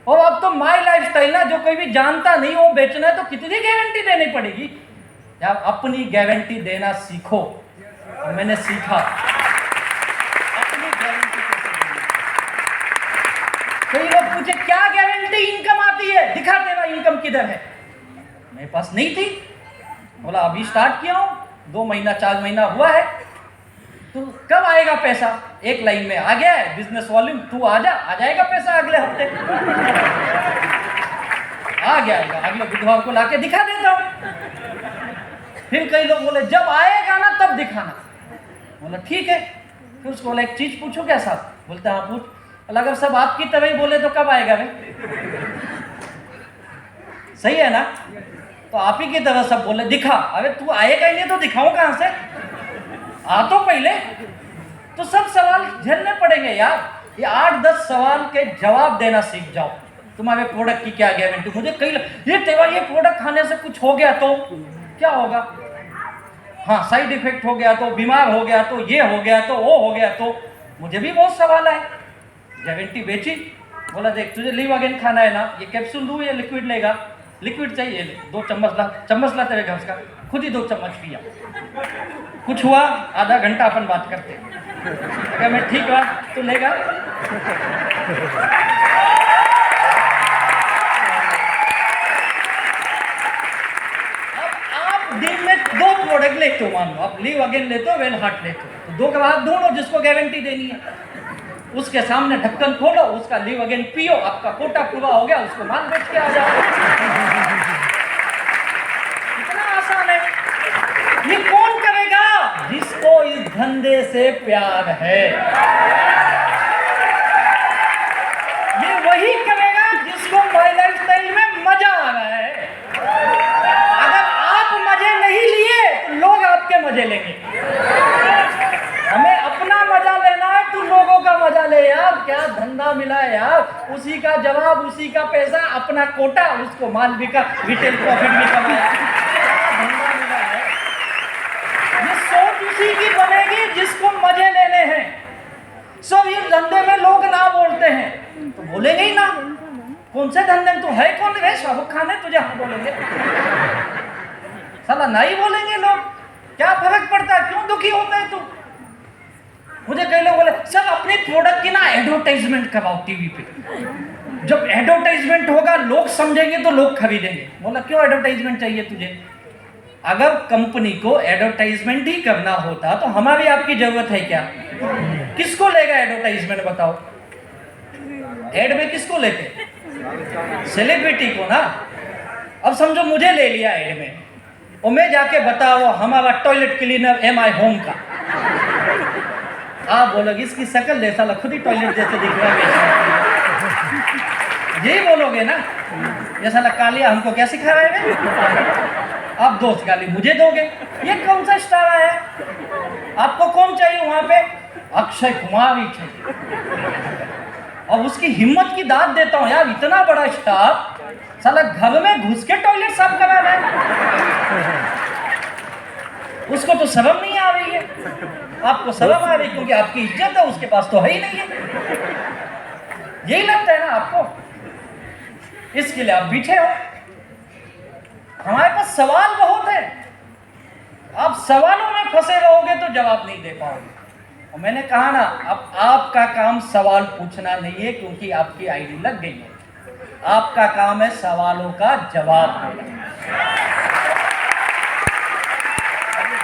और अब तो माई लाइफ स्टाइल ना, जो कोई भी जानता नहीं वो बेचना है तो कितनी गारंटी देनी पड़ेगी यार। अपनी गारंटी देना सीखो। और मैंने सीखा अपनी गारंटी कैसे देनी। कई लोग पूछे क्या गारंटी इनकम आती है, दिखा तेरा इनकम किधर है? मेरे पास नहीं थी। बोला अभी स्टार्ट किया हूं, 2 महीना 4 महीना हुआ है। तो कब आएगा पैसा? एक लाइन में आ गया है बिजनेस वॉल्यूम, तू आ जाएगा पैसा अगले हफ्ते। आ गया, अगले बुधवार को लाके दिखा देता हूं। फिर कई लोग बोले जब आएगा ना तब दिखाना। बोला ठीक है। फिर उसको बोला एक चीज पूछो क्या साहब? बोलते हाँ पूछ। बोला अगर सब आपकी तरह ही बोले तो कब आएगा भाई? सही है ना? तो आप ही की तरह सब बोले दिखा। अरे तू आएगा ही नहीं तो दिखाऊं कहां से? आ तो पहले। तो सब सवाल झेलने पड़ेंगे यार। ये 8-10 सवाल के जवाब देना सीख जाओ। तुम्हारे प्रोडक्ट की क्या गारंटी? मुझे कई ये तेरा ये प्रोडक्ट खाने से कुछ हो गया तो क्या होगा? हाँ साइड इफेक्ट हो गया तो, बीमार हो गया तो, ये हो गया तो, वो हो गया तो। मुझे भी बहुत सवाल आए। गारंटी बेची। बोला देख तुझे लिवागेन खाना है ना, ये कैप्सूल दूं या लिक्विड लेगा? लिक्विड चाहिए, 2 चम्मच ला तेरे घर का। खुद ही 2 चम्मच पिया। कुछ हुआ? आधा घंटा अपन बात करते। अगर मैं ठीक रहा तो लेगा। अब आप दिन में 2 प्रोडक्ट लेते हो, मान लो आप लिवागेन लेते हो, वेल हार्ट लेते हो, तो 2 ग्राहक ढूंढो जिसको गारंटी देनी है। उसके सामने ढक्कन खोलो, उसका लिवागेन पियो, आपका कोटा पूरा हो गया, उसको माल बेच के आ जाओ। इतना आसान है। ये कौन करेगा? जिसको इस धंधे से प्यार है। ये वही करेगा जिसको माई लाइफ स्टाइल में मजा आ रहा है। अगर आप मजे नहीं लिए तो लोग आपके मजे लेंगे। हमें अपना मजा लेना है, तू लोगों का मजा ले यार। क्या धंधा मिला है यार, उसी का जवाब, उसी का पैसा, अपना कोटा, उसको माल बिका, रिटेल प्रॉफिट भी कमाया। क्या धंधा मिला है? ये सोच उसी की बनेगी जिसको मजे लेने हैं। सब ये धंधे में लोग ना बोलते हैं तो बोलेंगे ही ना। कौन से धंधे में? तो है कौन है? शाहरुख खान है, तुझे हाँ बोलेंगे? साला नहीं बोलेंगे लोग, क्या फर्क पड़ता है? क्यों दुखी होता है तू? मुझे कई लोग बोले सर अपने प्रोडक्ट की ना एडवर्टाइजमेंट कराओ टीवी पे, जब एडवर्टाइजमेंट होगा लोग समझेंगे तो लोग खरीदेंगे। बोला क्यों एडवर्टाइजमेंट चाहिए तुझे? अगर कंपनी को एडवर्टाइजमेंट ही करना होता तो हमारी आपकी जरूरत है क्या? किसको लेगा एडवर्टाइजमेंट बताओ? एड में किसको लेते? सेलिब्रिटी को ना। अब समझो मुझे ले लिया एड में और मैं जाके बताओ हमारा टॉयलेट क्लीनर MI होम का, आप बोलोगे इसकी शक्ल जैसा खुद ही टॉयलेट जैसे दिख रहा है, यही बोलोगे ना? ये साला कालिया हमको क्या सिखा रहे हैं? आप दोस्त गाली मुझे दोगे? ये कौन सा स्टार आया है? आपको कौन चाहिए वहां पे? अक्षय कुमार ही चाहिए। और उसकी हिम्मत की दाद देता हूँ यार, इतना बड़ा स्टार साला घर में घुस के टॉयलेट साफ करा रहा है। उसको तो शर्म नहीं आ रही है, आपको शर्म आ रही क्योंकि आपकी इज्जत है, उसके पास तो है ही नहीं है। यही लगता है ना आपको? इसके लिए आप पीछे हो। हमारे पास सवाल बहुत है, आप सवालों में फंसे रहोगे तो जवाब नहीं दे पाओगे। और मैंने कहा ना, अब आपका काम सवाल पूछना नहीं है क्योंकि आपकी आईडी लग गई है। आपका काम है सवालों का जवाब देना।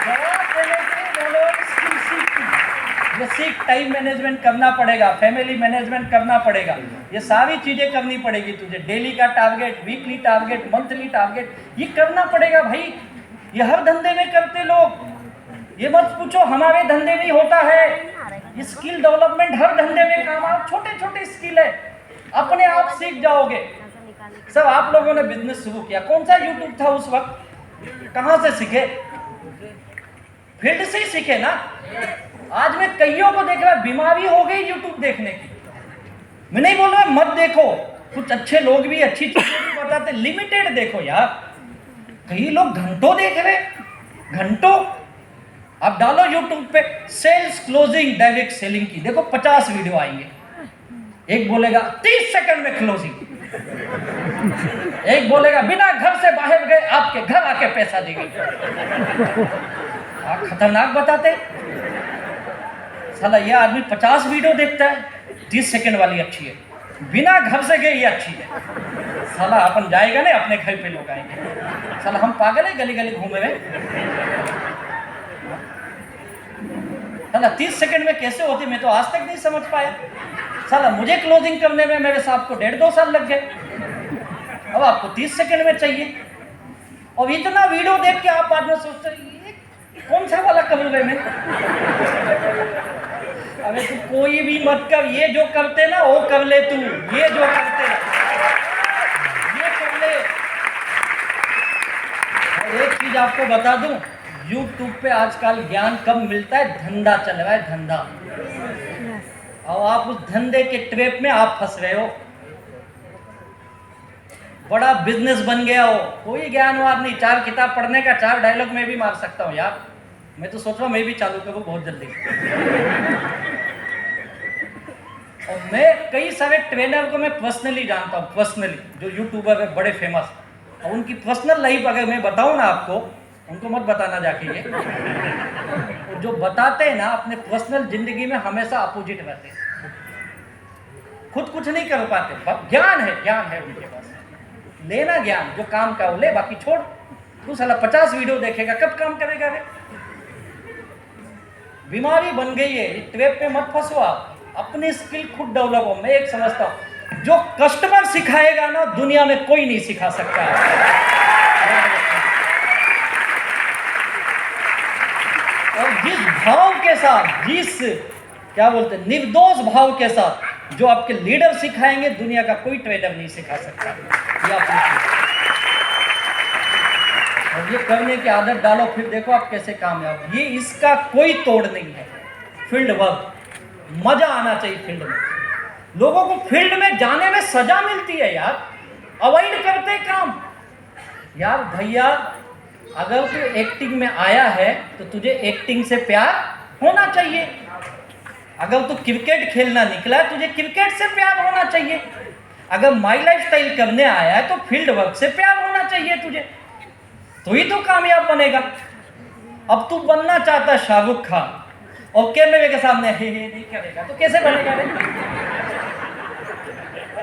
जवाब देने के बोलो स्किल सीखती, ये सीख टाइम मैनेजमेंट करना पड़ेगा, फैमिली मैनेजमेंट करना पड़ेगा, ये सारी चीजें करनी पड़ेगी तुझे। डेली का target, weekly target, monthly target, ये करना पड़ेगा भाई। ये हर धंधे में करते लोग, ये मत पूछो हमारे धंधे में होता है। ये स्किल डेवलपमेंट हर धंधे में काम आ, छोटे छोटे स्किल है, अपने आप सीख जाओगे। सब आप लोगों ने बिजनेस शुरू किया, कौन सा यूट्यूब था उस वक्त? कहां से सीखे? फील्ड से ही सीखे ना। आज मैं कईयों को देख रहा, बीमारी हो गई यूट्यूब देखने की। मैं नहीं बोल रहा मत देखो, कुछ अच्छे लोग भी अच्छी चीजें भी बताते, लिमिटेड देखो यार। कई लोग घंटों देख रहे, घंटों। आप डालो यूट्यूब पे सेल्स क्लोजिंग डायरेक्ट सेलिंग की, देखो 50 वीडियो आएंगे। एक बोलेगा 30 सेकंड में क्लोजिंग, एक बोलेगा बिना घर से बाहर गए आपके घर आके पैसा देंगे। आप खतरनाक बताते साला। ये आदमी 50 वीडियो देखता है, 30 सेकंड वाली अच्छी है, बिना घर से गए ये अच्छी है। साला अपन जाएगा ना अपने घर पे लोग आएंगे। साला हम पागल है, गली गली घूमे हुए। साला 30 सेकंड में कैसे होती मैं तो आज तक नहीं समझ पाया। साला मुझे क्लोजिंग करने में मेरे साहब को 1.5-2 साल लग गए, अब आपको 30 सेकंड में चाहिए। और इतना वीडियो देख के आप बाद में सोचते हैं कौन सा वाला करूँगा मैं? अरे तू कोई भी मत कर, ये जो करते ना वो कर ले तू, ये जो करते ये कर ले। और एक चीज आपको बता दूं, YouTube पे आजकल ज्ञान कम मिलता है, धंधा चल रहा है, धंधा। और आप उस धंधे के ट्रैप में आप फंस रहे हो। बड़ा बिजनेस बन गया हो, कोई ज्ञानवाद नहीं। 4 किताब पढ़ने का 4 डायलॉग मैं भी मार सकता हूँ यार। मैं तो सोच रहा हूँ मैं भी चालू करूँ बहुत जल्दी। और मैं कई सारे ट्रेनर को मैं पर्सनली जानता हूँ, पर्सनली, जो यूट्यूबर है बड़े फेमस। और उनकी पर्सनल लाइफ अगर मैं बताऊँ ना आपको, उनको मत बताना जाके ये। जो बताते हैं ना अपने पर्सनल जिंदगी में हमेशा अपोजिट रहते हैं, खुद कुछ नहीं कर पाते। ज्ञान है उनके पास, लेना ज्ञान, जो काम का वो ले, बाकी छोड़। तू साला 50 वीडियो देखेगा, कब काम करेगा रे? बीमारी बन गई है, इस ट्रैप पे मत फंसो आप। अपनी स्किल खुद डेवलप हो। मैं एक समझता हूँ, जो कस्टमर सिखाएगा ना दुनिया में कोई नहीं सिखा सकता। और जिस भाव के साथ, जिस क्या बोलते हैं निर्दोष भाव के साथ जो आपके लीडर सिखाएंगे, दुनिया का कोई ट्रेडर नहीं सिखा सकता। ये आप और ये करने की आदत डालो, फिर देखो आप कैसे कामयाब। ये इसका कोई तोड़ नहीं है। फील्ड वर्क, मजा आना चाहिए फील्ड में। लोगों को फील्ड में जाने में सजा मिलती है यार, अवॉइड करते काम। यार भैया, अगर तू एक्टिंग में आया है तो तुझे एक्टिंग से प्यार होना चाहिए। अगर तू क्रिकेट खेलना निकला है, तुझे क्रिकेट से प्यार होना चाहिए। अगर माई लाइफ स्टाइल करने आया है तो फील्ड वर्क से प्यार होना चाहिए तुझे, तो ही तो कामयाब बनेगा। अब तू बनना चाहता है शाहरुख खान और कैमरे के सामने हे नहीं करेगा तो कैसे बनेगा रे?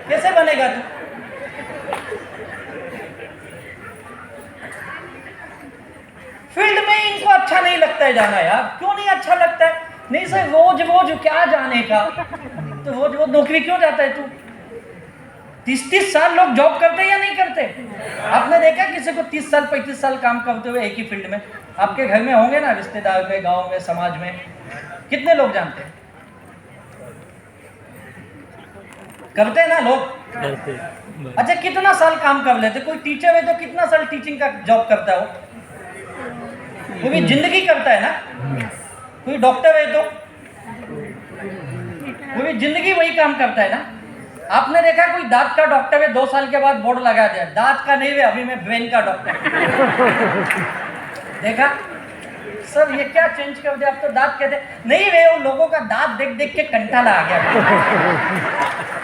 कैसे बनेगा तू? फील्ड में इनको अच्छा नहीं लगता है जाना यार। क्यों नहीं अच्छा लगता है? नहीं सर, रोज रोज क्या जाने का, तो रोज रोज नौकरी क्यों जाता है तू? 30-30 साल लोग जॉब करते हैं या नहीं करते? आपने देखा किसी को 30 साल 35 साल काम करते हुए एक ही फील्ड में? आपके घर में होंगे ना, रिश्तेदार में, गांव में, समाज में, कितने लोग जानते हैं? करते हैं ना लोग। अच्छा, कितना साल काम कर लेते? कोई टीचर है तो कितना साल टीचिंग का जॉब करता है वो? कोई भी जिंदगी करता है ना। कोई डॉक्टर है तो कोई भी जिंदगी वही काम करता है ना। आपने देखा कोई दांत का डॉक्टर है 2 साल के बाद बोर्ड लगा दिया, दांत का नहीं है अभी मैं ब्रेन का डॉक्टर। देखा सर, ये क्या चेंज कर दिया, आप तो दांत कहते नहीं वे, वो लोगों का दांत देख देख के कंटाला आ गया।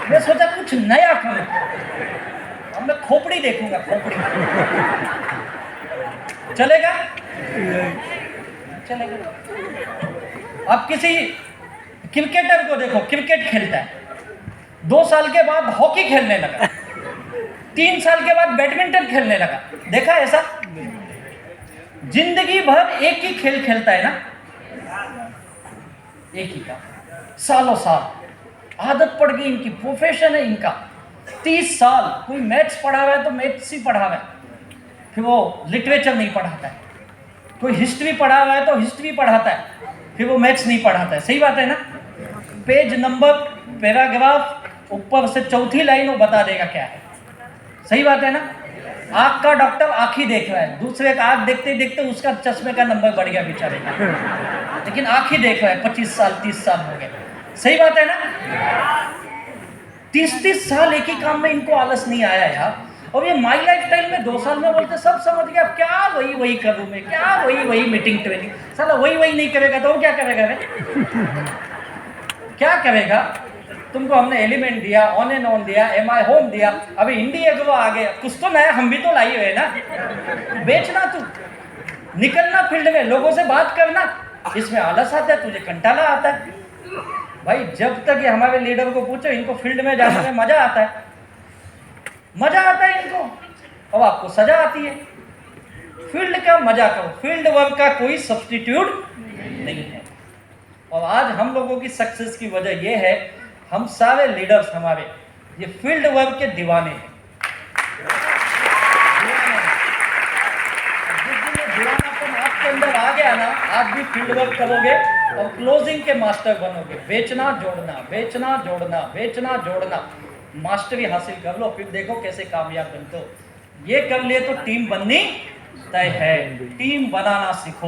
मैं सोचा कुछ नया करूं, अब मैं खोपड़ी देखूंगा, खोपड़ी चलेगा? चलेगा। अब किसी क्रिकेटर को देखो, क्रिकेट खेलता है, 2 साल के बाद हॉकी खेलने लगा, 3 साल के बाद बैडमिंटन खेलने लगा। देखा ऐसा? जिंदगी भर एक ही खेल खेलता है ना, एक ही का, सालों साल आदत पड़ गई इनकी, प्रोफेशन है इनका। 30 साल कोई मैथ्स पढ़ा हुआ है तो मैथ्स ही पढ़ा हुआ है, फिर वो लिटरेचर नहीं पढ़ाता है। कोई हिस्ट्री पढ़ा हुआ है तो हिस्ट्री पढ़ाता है, फिर वो मैथ्स नहीं पढ़ाता है। सही बात है ना? पेज नंबर, पैराग्राफ, ऊपर से चौथी लाइन वो बता देगा क्या है। सही बात है ना? आँख का डॉक्टर आँख ही देख रहा है, दूसरे का आँख देखते देखते उसका चश्मे का नंबर बढ़ गया बेचारे का, लेकिन आँख ही देख रहा है। 25 साल 30 साल हो गए। सही बात है ना? 30-30 साल एक ही काम में इनको आलस नहीं आया यार। और ये माई लाइफ स्टाइल में 2 साल में बोलते सब समझ गया, क्या वही करूँ मैं, क्या वही मीटिंग ट्रेनिंग, साला वही नहीं करेगा तो क्या करेगा रे? क्या करेगा? तुमको हमने एलिमेंट दिया, ऑन एंड ऑन दिया, एमआई होम दिया, अभी इंडिया को आ गया, कुछ तो नया हम भी तो लाई हुए ना। बेचना तू, निकलना फील्ड में, लोगों से बात करना, इसमें आलस आता है, तुझे कंटाला आता है। भाई जब तक ये हमारे लीडर को पूछो, इनको फील्ड में जाने में मजा आता है, मजा आता है इनको, अब आपको सजा आती है। फील्ड का मजा करो, फील्ड वर्क का कोई सब्स्टिट्यूट नहीं है। और आज हम लोगों की सक्सेस की वजह यह है, हम सारे लीडर्स हमारे ये फील्ड वर्क के दीवाने हैं। जिस दिन ये दीवानापन आपके अंदर आ गया ना, आज भी फील्ड वर्क करोगे और क्लोजिंग के मास्टर बनोगे। बेचना जोड़ना, बेचना जोड़ना, बेचना जोड़ना, मास्टरी हासिल कर लो, फिर देखो कैसे कामयाब बनते हो। ये कर लिए तो टीम बननी तय है, टीम बनाना सीखो।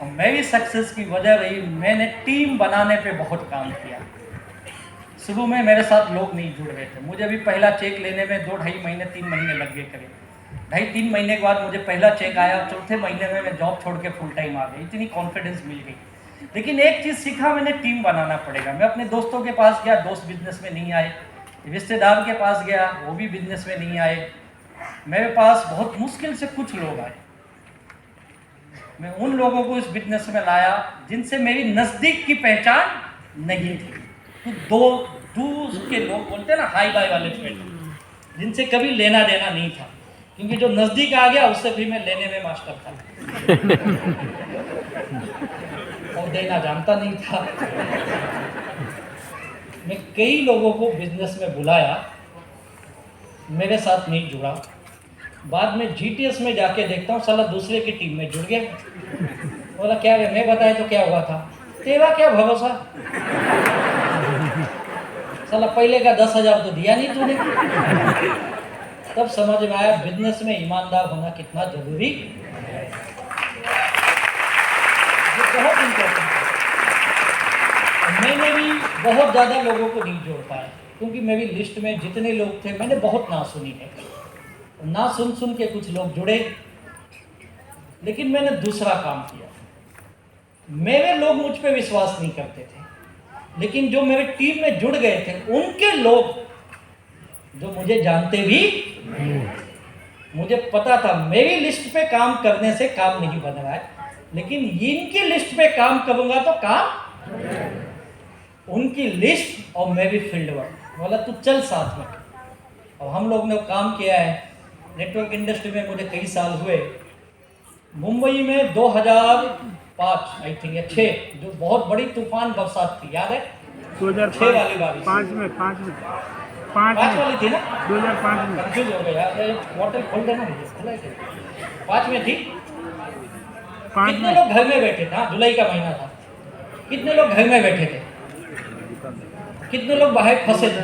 और मेरी सक्सेस की वजह रही, मैंने टीम बनाने पे बहुत काम किया। शुरू में मेरे साथ लोग नहीं जुड़ रहे थे, मुझे भी पहला चेक लेने में 2-2.5 महीने 3 महीने लग गए करीब। 2.5-3 महीने के बाद मुझे पहला चेक आया, और चौथे महीने में मैं जॉब छोड़ के फुल टाइम आ गई। इतनी कॉन्फिडेंस मिल गई। लेकिन एक चीज़ सीखा मैंने, टीम बनाना पड़ेगा। मैं अपने दोस्तों के पास गया, दोस्त बिजनेस में नहीं आए, रिश्तेदार के पास गया, वो भी बिजनेस में नहीं आए। मेरे पास बहुत मुश्किल से कुछ लोग आए। मैं उन लोगों को इस बिजनेस में लाया जिनसे मेरी नज़दीक की पहचान नहीं थी। तो दूर के लोग बोलते हैं ना, हाई बाय वाले फ्रेंड, जिनसे कभी लेना देना नहीं था, क्योंकि जो नज़दीक आ गया उससे भी मैं लेने में मास्टर था और देना जानता नहीं था। मैं कई लोगों को बिजनेस में बुलाया, मेरे साथ नहीं जुड़ा। बाद में जीटीएस में जाके देखता हूँ, साला दूसरे की टीम में जुड़ गया। बोला क्या है, मैं बताया तो क्या हुआ था, तेरा क्या भरोसा, साला पहले का 10,000 तो दिया नहीं तूने। तब समझ में आया बिजनेस में ईमानदार होना कितना जरूरी है। ये बहुत इम्पोर्टेंट है। मैंने भी बहुत ज़्यादा लोगों को नहीं जोड़ पाया, क्योंकि मेरी लिस्ट में जितने लोग थे मैंने बहुत ना सुनी है, ना सुन के कुछ लोग जुड़े। लेकिन मैंने दूसरा काम किया। मेरे लोग मुझ पे विश्वास नहीं करते थे, लेकिन जो मेरे टीम में जुड़ गए थे उनके लोग जो मुझे जानते भी, मुझे पता था मेरी लिस्ट पे काम करने से काम नहीं बन रहा है, लेकिन इनकी लिस्ट पे काम करूंगा तो काम, उनकी लिस्ट और मेरी फील्ड वर्क। बोला तू चल साथ में। और हम लोग ने काम किया है। नेटवर्क इंडस्ट्री में मुझे कई साल हुए। मुंबई में 2005 आई थिंक या 6 जो बहुत बड़ी तूफान बरसात थी, याद है? 2006 वाली बारिश। 5 वाली थी ना? 2005 में कंफ्यूज हो गया यार, बॉटल खोल देना मुझे, खुला है क्या? 5 में थी। कितने लोग घर में बैठे थे? हाँ, जुलाई का महीना था। कितने लोग घर में बैठे थे? कितने लोग बाहर फंसे थे?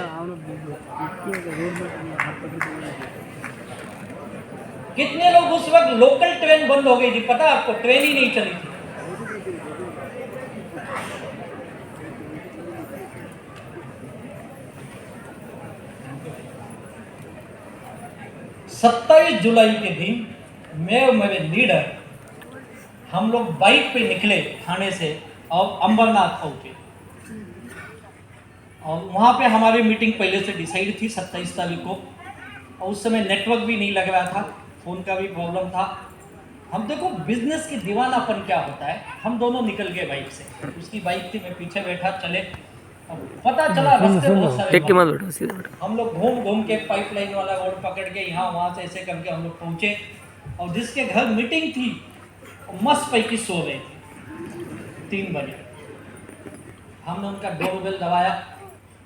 कितने लोग उस वक्त लोकल ट्रेन बंद हो गई थी, पता आपको? ट्रेन ही नहीं चली थी। सत्ताईस जुलाई के दिन मैं और मेरे लीडर हम लोग बाइक पे निकले थाने से और अंबरनाथ पहुंचे। और वहाँ पे हमारी मीटिंग पहले से डिसाइड थी 27 तारीख को, और उस समय नेटवर्क भी नहीं लग रहा था, फ़ोन का भी प्रॉब्लम था। हम देखो बिजनेस की दीवानापन क्या होता है। हम दोनों निकल गए बाइक से, उसकी बाइक थी, मैं पीछे बैठा, चले। पता चला रास्ते बहुत सारे, हम लोग घूम के पाइपलाइन वाला रोड पकड़ के यहाँ वहाँ से ऐसे करके हम लोग पहुँचे। और जिसके घर मीटिंग थी मस्त पैकी सो रहे थे। 3 बजे हमने उनका डोरबेल दबाया,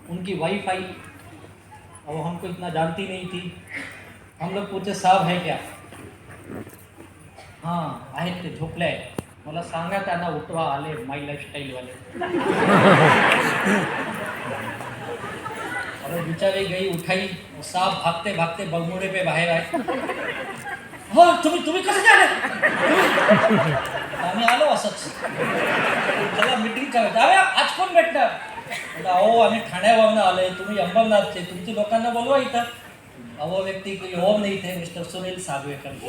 उनकी वाइफ आई और हमको इतना जानती नहीं थी। हम लोग पूछे साहब है क्या? हाँ आहेत ते झोपले आहे। मला सांगा त्यांना उठवा, आले माई लाईफस्टाईल वाले। और बिचारी गई, उठाई, साहब भागते भागते बगमोड़े पे बाहेर आए। हो तुम्ही कसं झालं? आम्ही आलो असंच, त्याला मीटिंग करायचं। अरे आज कोण भेटणार? अहो आम्ही ठाण्यावरून आलोय, तुम्ही अंबरनाथचे, तुमची लोकांना बोलवा इथं। वो व्यक्ति कोई और नहीं थे, मिस्टर सुनील सागवेकर जी।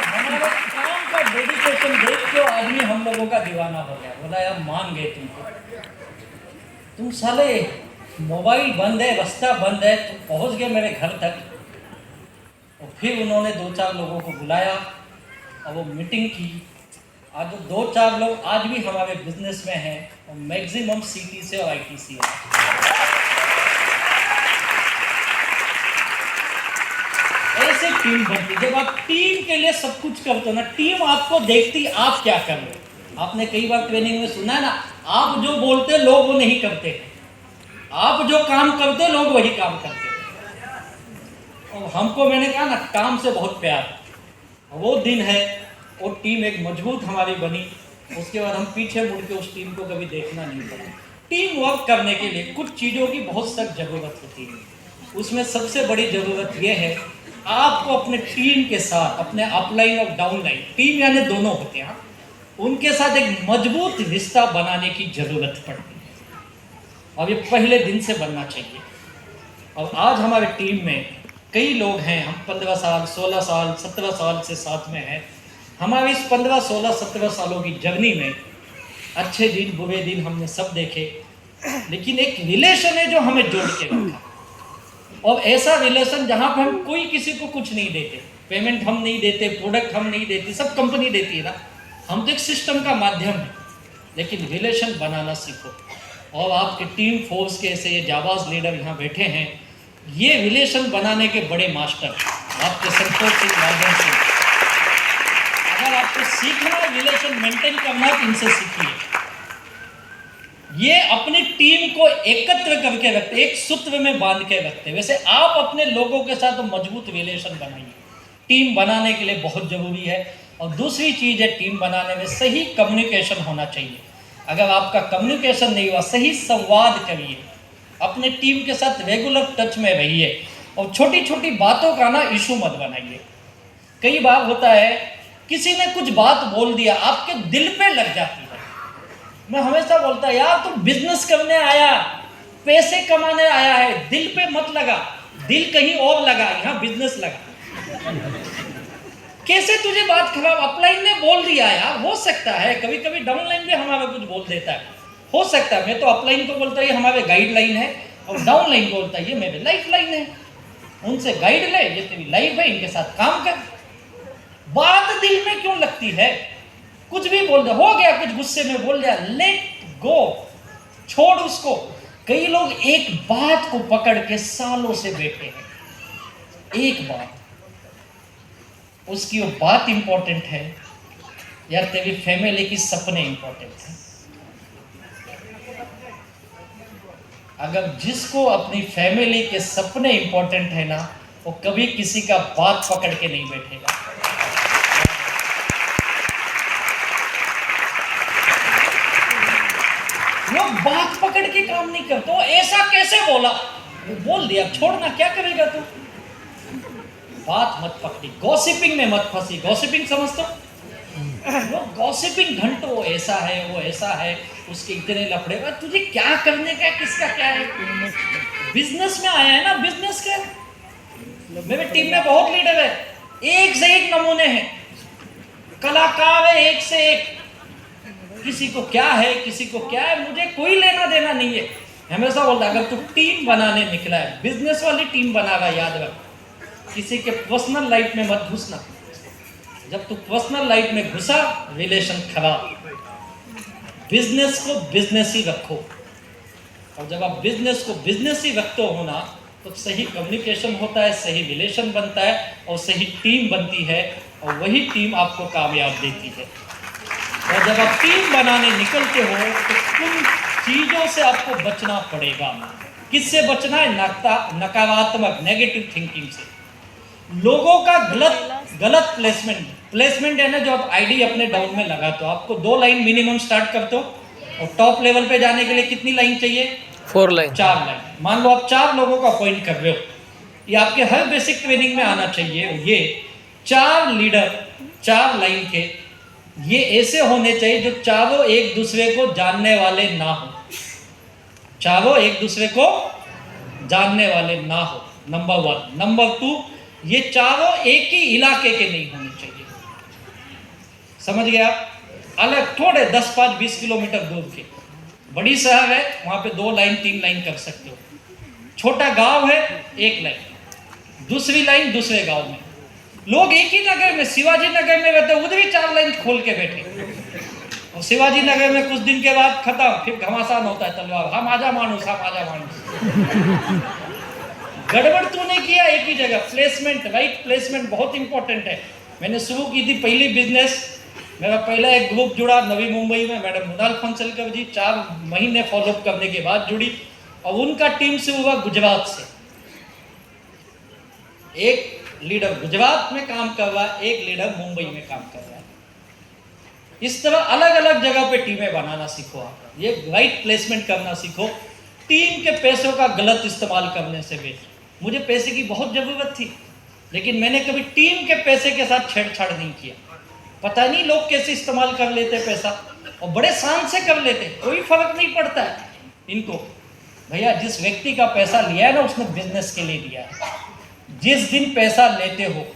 हमारे काम का डेडिकेशन देख के आदमी हम लोगों का दीवाना हो गया। बोला यार मान गए तुमको, तुम साले मोबाइल बंद है, रास्ता बंद है, तुम पहुंच गए मेरे घर तक। और फिर उन्होंने 2-4 लोगों को बुलाया और वो मीटिंग की। आज 2-4 लोग आज भी हमारे बिजनेस में हैं और मैक्सिमम सीटी से और आईटीसी है। ऐसे टीम बनती। जब आप टीम के लिए सब कुछ करते हो ना, टीम आपको देखती आप क्या कर रहे हो। आपने कई बार ट्रेनिंग में सुना है ना, आप जो बोलते लोग वो नहीं करते, आप जो काम करते लोग वही काम करते। और हमको, मैंने कहा ना, काम से बहुत प्यार। वो दिन है, वो टीम एक मजबूत हमारी बनी। उसके बाद हम पीछे मुड़ के उस टीम को कभी देखना नहीं पड़ा। टीम वर्क करने के लिए कुछ चीज़ों की बहुत सख्त ज़रूरत होती है। उसमें सबसे बड़ी ज़रूरत यह है, आपको अपने टीम के साथ, अपने अपलाइन और डाउनलाइन, टीम यानी दोनों होते हैं, उनके साथ एक मजबूत रिश्ता बनाने की ज़रूरत पड़ती है। और ये पहले दिन से बनना चाहिए। और आज हमारे टीम में कई लोग हैं, हम 15 साल, 16 साल, 17 साल से साथ में हैं। हमारी इस 15, 16, 17 सालों की जर्नी में अच्छे दिन बुरे दिन हमने सब देखे, लेकिन एक रिलेशन है जो हमें जोड़ के रखा। और ऐसा रिलेशन जहाँ पर हम कोई किसी को कुछ नहीं देते, पेमेंट हम नहीं देते, प्रोडक्ट हम नहीं देते, सब कंपनी देती है ना। हम तो एक सिस्टम का माध्यम है, लेकिन रिलेशन बनाना सीखो। और आपके टीम फोर्स के ऐसे ये जाबाज लीडर यहाँ बैठे हैं, ये रिलेशन बनाने के बड़े मास्टर आपके संतोष सिंह, राजन सिंह। अगर आपको सीखना रिलेशन मेंटेन करना तो इनसे सीखिए। ये अपनी टीम को एकत्र करके रखते, एक सूत्र में बांध के रखते। वैसे आप अपने लोगों के साथ मजबूत रिलेशन बनाइए। टीम बनाने के लिए बहुत ज़रूरी है। और दूसरी चीज़ है, टीम बनाने में सही कम्युनिकेशन होना चाहिए। अगर आपका कम्युनिकेशन नहीं हुआ, सही संवाद करिए, अपने टीम के साथ रेगुलर टच में रहिए और छोटी छोटी बातों का ना इशू मत बनाइए। कई बार होता है किसी ने कुछ बात बोल दिया, आपके दिल पे लग जाती है, मैं हमेशा बोलता यार तुम बिजनेस करने आया, पैसे कमाने आया है, दिल पे मत लगा, दिल कहीं और लगा, यहाँ बिजनेस लगा। कैसे तुझे बात खराब अपलाइन ने बोल दिया यार, हो सकता है कभी कभी डाउनलाइन भी हमारा कुछ बोल देता है, हो सकता है। मैं तो अपलाइन को बोलता ये हमारे गाइडलाइन है, और डाउनलाइन को बोलता ये मेरे लाइफ लाइन है, उनसे गाइड ले, ये तेरी लाइफ है, इनके साथ काम कर। बात दिल में क्यों लगती है? कुछ भी बोल दे, हो गया कुछ गुस्से में बोल दिया, लेट गो, छोड़ उसको। कई लोग एक बात को पकड़ के सालों से बैठे हैं, एक बात, उसकी वो बात इंपॉर्टेंट है या तेरी फैमिली की सपने इंपॉर्टेंट है? अगर जिसको अपनी फैमिली के सपने इंपॉर्टेंट है ना, वो कभी किसी का बात पकड़ के नहीं बैठेगा। वो बात पकड़ के काम नहीं करते। वो ऐसा कैसे बोला, वो बोल दिया, छोड़ना, क्या करेगा तू? बात मत पकड़ी, गॉसिपिंग में मत फंसी। गॉसिपिंग समझते हो? वो गॉसिपिंग घंटों, ऐसा है वो ऐसा है, उसके इतने लफड़े, तुझे क्या करने का, किसका क्या है? बिजनेस में आया है ना, बिजनेस कर। मेरे टीम में बहुत लीडर है, एक से एक नमूने हैं, कलाकार है एक से एक, किसी को क्या है किसी को क्या है, मुझे कोई लेना देना नहीं है। हमेशा बोलता अगर तू टीम बनाने निकला है, बिजनेस वाली टीम बनाना, याद रख, किसी के पर्सनल लाइफ में मत घुसना। जब तू पर्सनल लाइफ में घुसा, रिलेशन खराब। बिजनेस को बिजनेस ही रखो, और जब आप बिजनेस को बिजनेस ही रखते हो ना, तो सही कम्युनिकेशन होता है, सही रिलेशन बनता है, और सही टीम बनती है, और वही टीम आपको कामयाब देती है। और जब आप टीम बनाने निकलते हो तो उन चीज़ों से आपको बचना पड़ेगा। किससे बचना है? नकारात्मक, नेगेटिव थिंकिंग से। लोगों का गलत प्लेसमेंट है ना, जो आप आईडी अपने डाउन में लगाते हो, आपको 2 लाइन मिनिमम स्टार्ट करते हो, और टॉप लेवल पे जाने के लिए कितनी लाइन चाहिए? 4 लाइन, 4 लाइन। मान लो आप 4 लोगों को अपॉइंट कर रहे हो, ये आपके हर बेसिक ट्रेनिंग में आना चाहिए। ये 4 लीडर 4 लाइन के, ये ऐसे होने चाहिए जो चारों एक दूसरे को जानने वाले ना हो, चारों एक दूसरे को जानने वाले ना हो, नंबर 1। नंबर 2, ये चारों एक ही इलाके के नहीं होने चाहिए। समझ गए आप? अलग थोड़े 10, 5, 20 किलोमीटर दूर के। बड़ी शहर है, वहां पे 2 लाइन 3 लाइन कर सकते हो। छोटा गांव है, 1 लाइन, दूसरी लाइन दूसरे गांव में। लोग एक ही नगर में, शिवाजी नगर में रहते, उधर भी 4 लाइन खोल के बैठे, और शिवाजी नगर में कुछ दिन के बाद खत्म, फिर घमासान होता है तलवार, हम आजा मानुस, हम आजा मानुस। गड़बड़ तूने किया एक ही जगह। प्लेसमेंट, राइट प्लेसमेंट बहुत इंपॉर्टेंट है। मैंने शुरू की थी पहली बिजनेस, मेरा पहला एक ग्रुप जुड़ा नवी मुंबई में, मैडम मुनाल फंसलकर जी 4 महीने फॉलोअप करने के बाद जुड़ी, और उनका टीम से हुआ गुजरात से। एक लीडर गुजरात में काम कर रहा है, एक लीडर मुंबई में काम कर रहा है। इस तरह अलग अलग जगह पे टीमें बनाना सीखो आप, ये राइट प्लेसमेंट करना सीखो। टीम के पैसों का गलत इस्तेमाल करने से भी, मुझे पैसे की बहुत ज़रूरत थी, लेकिन मैंने कभी टीम के पैसे के साथ छेड़छाड़ नहीं किया। पता नहीं लोग कैसे इस्तेमाल कर लेते पैसा, और बड़े शान से कर लेते, कोई फर्क नहीं पड़ता है इनको। भैया जिस व्यक्ति का पैसा लिया है ना, उसने बिजनेस के लिए लिया है। जिस दिन पैसा लेते हो,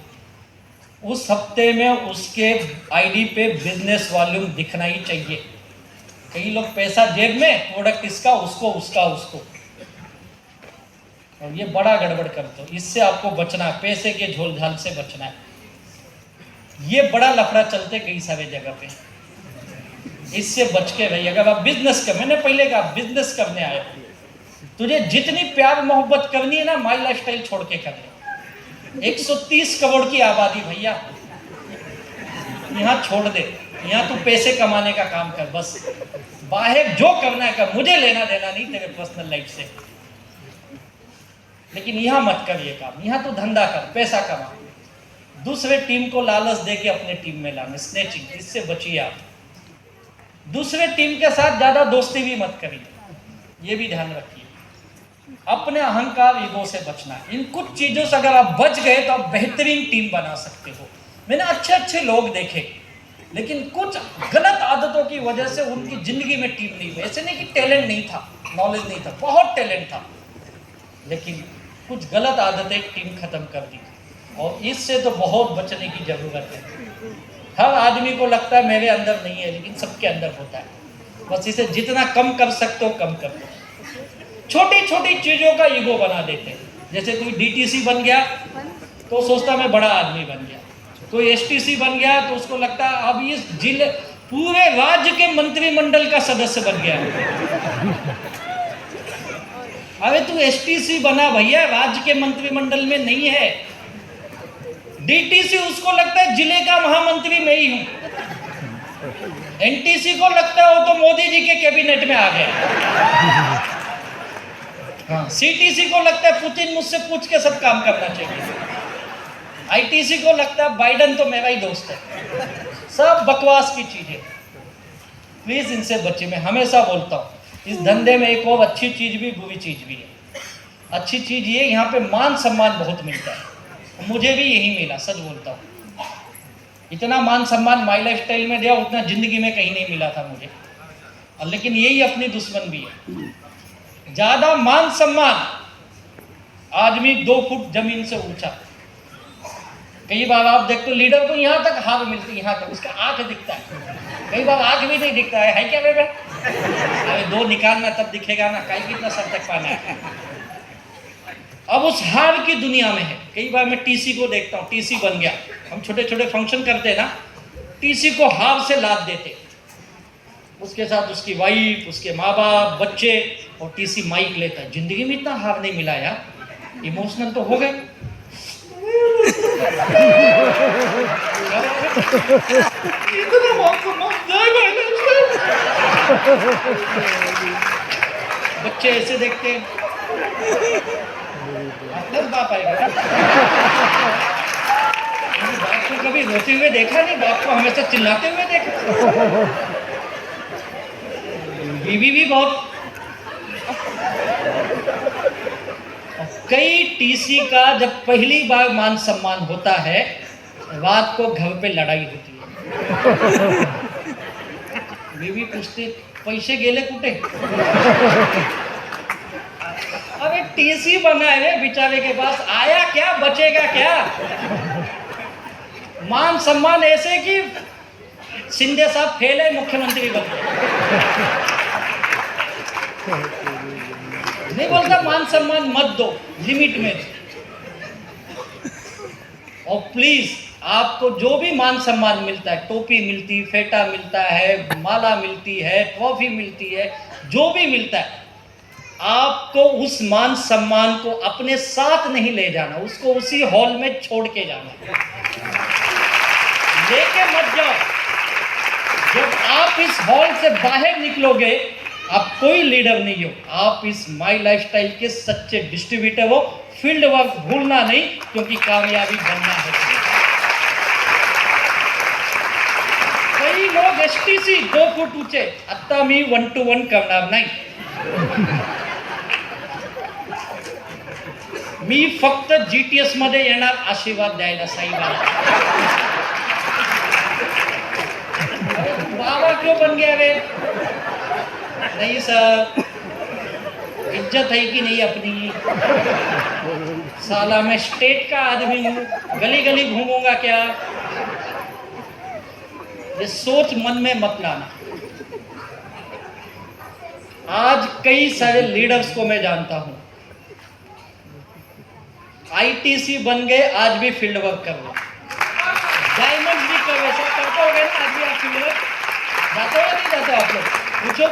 उस हफ्ते में उसके आईडी पे बिजनेस वॉल्यूम दिखना ही चाहिए। कई लोग पैसा जेब में, प्रोडक्ट इसका, उसको, उसका, उसको, और ये बड़ा गड़बड़ करते हो। इससे आपको बचना है, पैसे के झोलझाल से बचना है। ये बड़ा लफड़ा चलते कई सारे जगह पे, इससे बच के रहिए। अगर आप बिजनेस कर, मैंने पहले कहा बिजनेस करने आए, तुझे जितनी प्यार मोहब्बत करनी है ना, माई लाइफस्टाइल छोड़ के कर ले। 130 करोड़ की आबादी भैया, यहाँ छोड़ दे, यहाँ तू पैसे कमाने का काम कर बस। बाहर जो करना है कर, मुझे लेना देना नहीं तेरे पर्सनल लाइफ से। लेकिन यहाँ मत कर ये काम, यहाँ तो धंधा कर, पैसा कमा। दूसरे टीम को लालच दे के अपने टीम में लाना, स्नेचिंग, इससे बचिए आप। दूसरे टीम के साथ ज़्यादा दोस्ती भी मत करिए, ये भी ध्यान रखिए। अपने अहंकार, ईगो से बचना। इन कुछ चीज़ों से अगर आप बच गए तो आप बेहतरीन टीम बना सकते हो। मैंने अच्छे अच्छे लोग देखे, लेकिन कुछ गलत आदतों की वजह से उनकी जिंदगी में टीम नहीं हुई। ऐसे नहीं कि टैलेंट नहीं था, नॉलेज नहीं था, बहुत टैलेंट था, लेकिन कुछ गलत आदतें टीम खत्म कर दी। और इससे तो बहुत बचने की जरूरत है। हर आदमी को लगता है मेरे अंदर नहीं है, लेकिन सबके अंदर होता है। बस इसे जितना कम कर सकते हो कम कर दो। छोटी छोटी चीजों का ईगो बना देते हैं। जैसे कोई डीटीसी बन गया तो सोचता मैं बड़ा आदमी बन गया, कोई एसटीसी बन गया तो उसको लगता है अब इस जिले पूरे राज्य के मंत्रिमंडल का सदस्य बन गया है। अरे तू एसटीसी बना भैया, राज्य के मंत्रिमंडल में नहीं है। डीटीसी उसको लगता है जिले का महामंत्री मैं ही हूं। एनटीसी को लगता है वो तो मोदी जी के कैबिनेट में आ गया। हाँ, सीटीसी को लगता है पुतिन मुझसे पूछ के सब काम करना चाहिए। आईटीसी को लगता है बाइडन तो मेरा ही दोस्त है। सब बकवास की चीजें। प्लीज इनसे बचिए। मैं हमेशा बोलता हूँ इस धंधे में एक और अच्छी चीज भी बुरी चीज भी है। अच्छी चीज ये यहाँ पे मान सम्मान बहुत मिलता है, मुझे भी यही मिला, सच बोलता हूँ। इतना मान सम्मान माई लाइफ स्टाइल में दिया उतना जिंदगी में कहीं नहीं मिला था मुझे। और लेकिन यही अपनी दुश्मन भी है। ज्यादा मान सम्मान, आदमी 2 फुट जमीन से ऊंचा। कई बार आप देखते हो लीडर को यहाँ तक हाथ मिलती है, यहाँ तक उसका आंख दिखता है, कई बार आंख भी नहीं दिखता है क्या बेबे? अरे 2 निकालना तब दिखेगा ना, कहीं कितना सर तक पाना है। अब उस हार की दुनिया में है। कई बार मैं टीसी को देखता हूँ, टीसी बन गया, हम छोटे छोटे फंक्शन करते हैं ना, टीसी को हार से लाद देते, उसके साथ उसकी वाइफ, उसके माँ बाप, बच्चे, और टीसी माइक लेता है। जिंदगी में इतना हार नहीं मिला यार, इमोशनल तो हो गए। बच्चे ऐसे देखते हैं, बाप आएगा। बाप को कभी रोते हुए देखा नहीं, बाप को हमेशा चिल्लाते हुए देखा। बीवी भी बहुत। कई टीसी का जब पहली बार मान सम्मान होता है, रात को घर पे लड़ाई होती है। बीवी पूछती पैसे गेले कुठे? अबे टीसी बना है बेचारे के पास, आया क्या बचेगा क्या? मान सम्मान ऐसे कि शिंदे साहब फेल है, मुख्यमंत्री बन गए। नहीं बोलता मान सम्मान मत दो, लिमिट में दो। और प्लीज आपको जो भी मान सम्मान मिलता है, टोपी मिलती, फेटा मिलता है, माला मिलती है, ट्रॉफी मिलती है, जो भी मिलता है, आपको उस मान सम्मान को अपने साथ नहीं ले जाना, उसको उसी हॉल में छोड़ के जाना, लेके मत जाओ। जब आप इस हॉल से बाहर निकलोगे, आप कोई लीडर नहीं हो, आप इस माई लाइफस्टाइल के सच्चे डिस्ट्रीब्यूटर हो। फील्ड वर्क भूलना नहीं, क्योंकि कामयाबी बनना है। कई लोग एसटीसी 2 फूट ऊंचे, आता मी 1 to 1 करणार नाही, मी फक्त जीटीएस मध्ये येणार आशीर्वाद द्यायला साईबाबा। बाबा क्यों बन गया रे? नहीं सर, इज्जत है कि नहीं अपनी? साला मैं स्टेट का आदमी हूँ, गली गली घूमूंगा क्या? ये सोच मन में मत लाना। आज कई सारे लीडर्स को मैं जानता हूँ, आईटीसी बन गए, आज भी फील्ड वर्क कर रहे, डायमंड भी कर रहे। सब करते हो गए ना, आज भी आप फील्ड वर्क जाते हो नहीं जाते? आप लोग पूछो,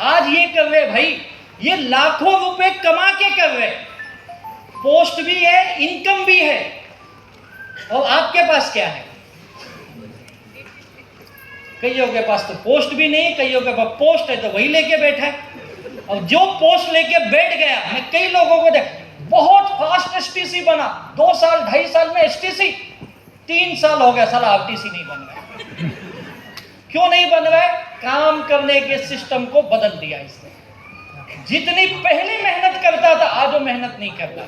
आज ये कर रहे भाई, ये लाखों रुपए कमा के कर रहे, पोस्ट भी है, इनकम भी है। और आपके पास क्या है? कईयों के पास तो पोस्ट भी नहीं, कईयों के पास पोस्ट है तो वही लेके बैठा है। और जो पोस्ट लेके बैठ गया, मैं कई लोगों को देख, बहुत फास्ट एसटीसी बना, 2 साल 2.5 साल में एसटीसी, 3 साल हो गया साला आरटीसी नहीं बन रहा। क्यों नहीं बन रहा है? काम करने के सिस्टम को बदल दिया इसने। जितनी पहले मेहनत करता था, आज वो मेहनत नहीं करता।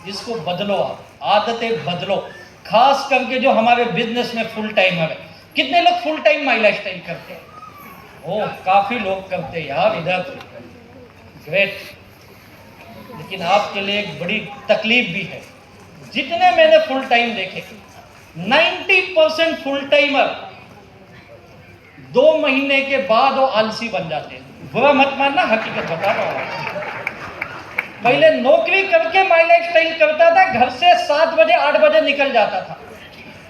जिसको बदलो, आप आदतें बदलो। खास करके जो हमारे बिजनेस में फुल टाइमर है, कितने लोग full time my life style करते हैं? ओह, काफी लोग करते हैं यार इधर, ग्रेट। लेकिन आपके लिए एक बड़ी तकलीफ भी है। जितने मैंने फुल टाइम देखे, 90% फुल टाइमर 2 महीने के बाद वो आलसी बन जाते हैं। बुरा मत मानना, हकीकत बता रहा हूं। पहले नौकरी करके माई लाइफ स्टाइल करता था, घर से 7 बजे 8 बजे निकल जाता था,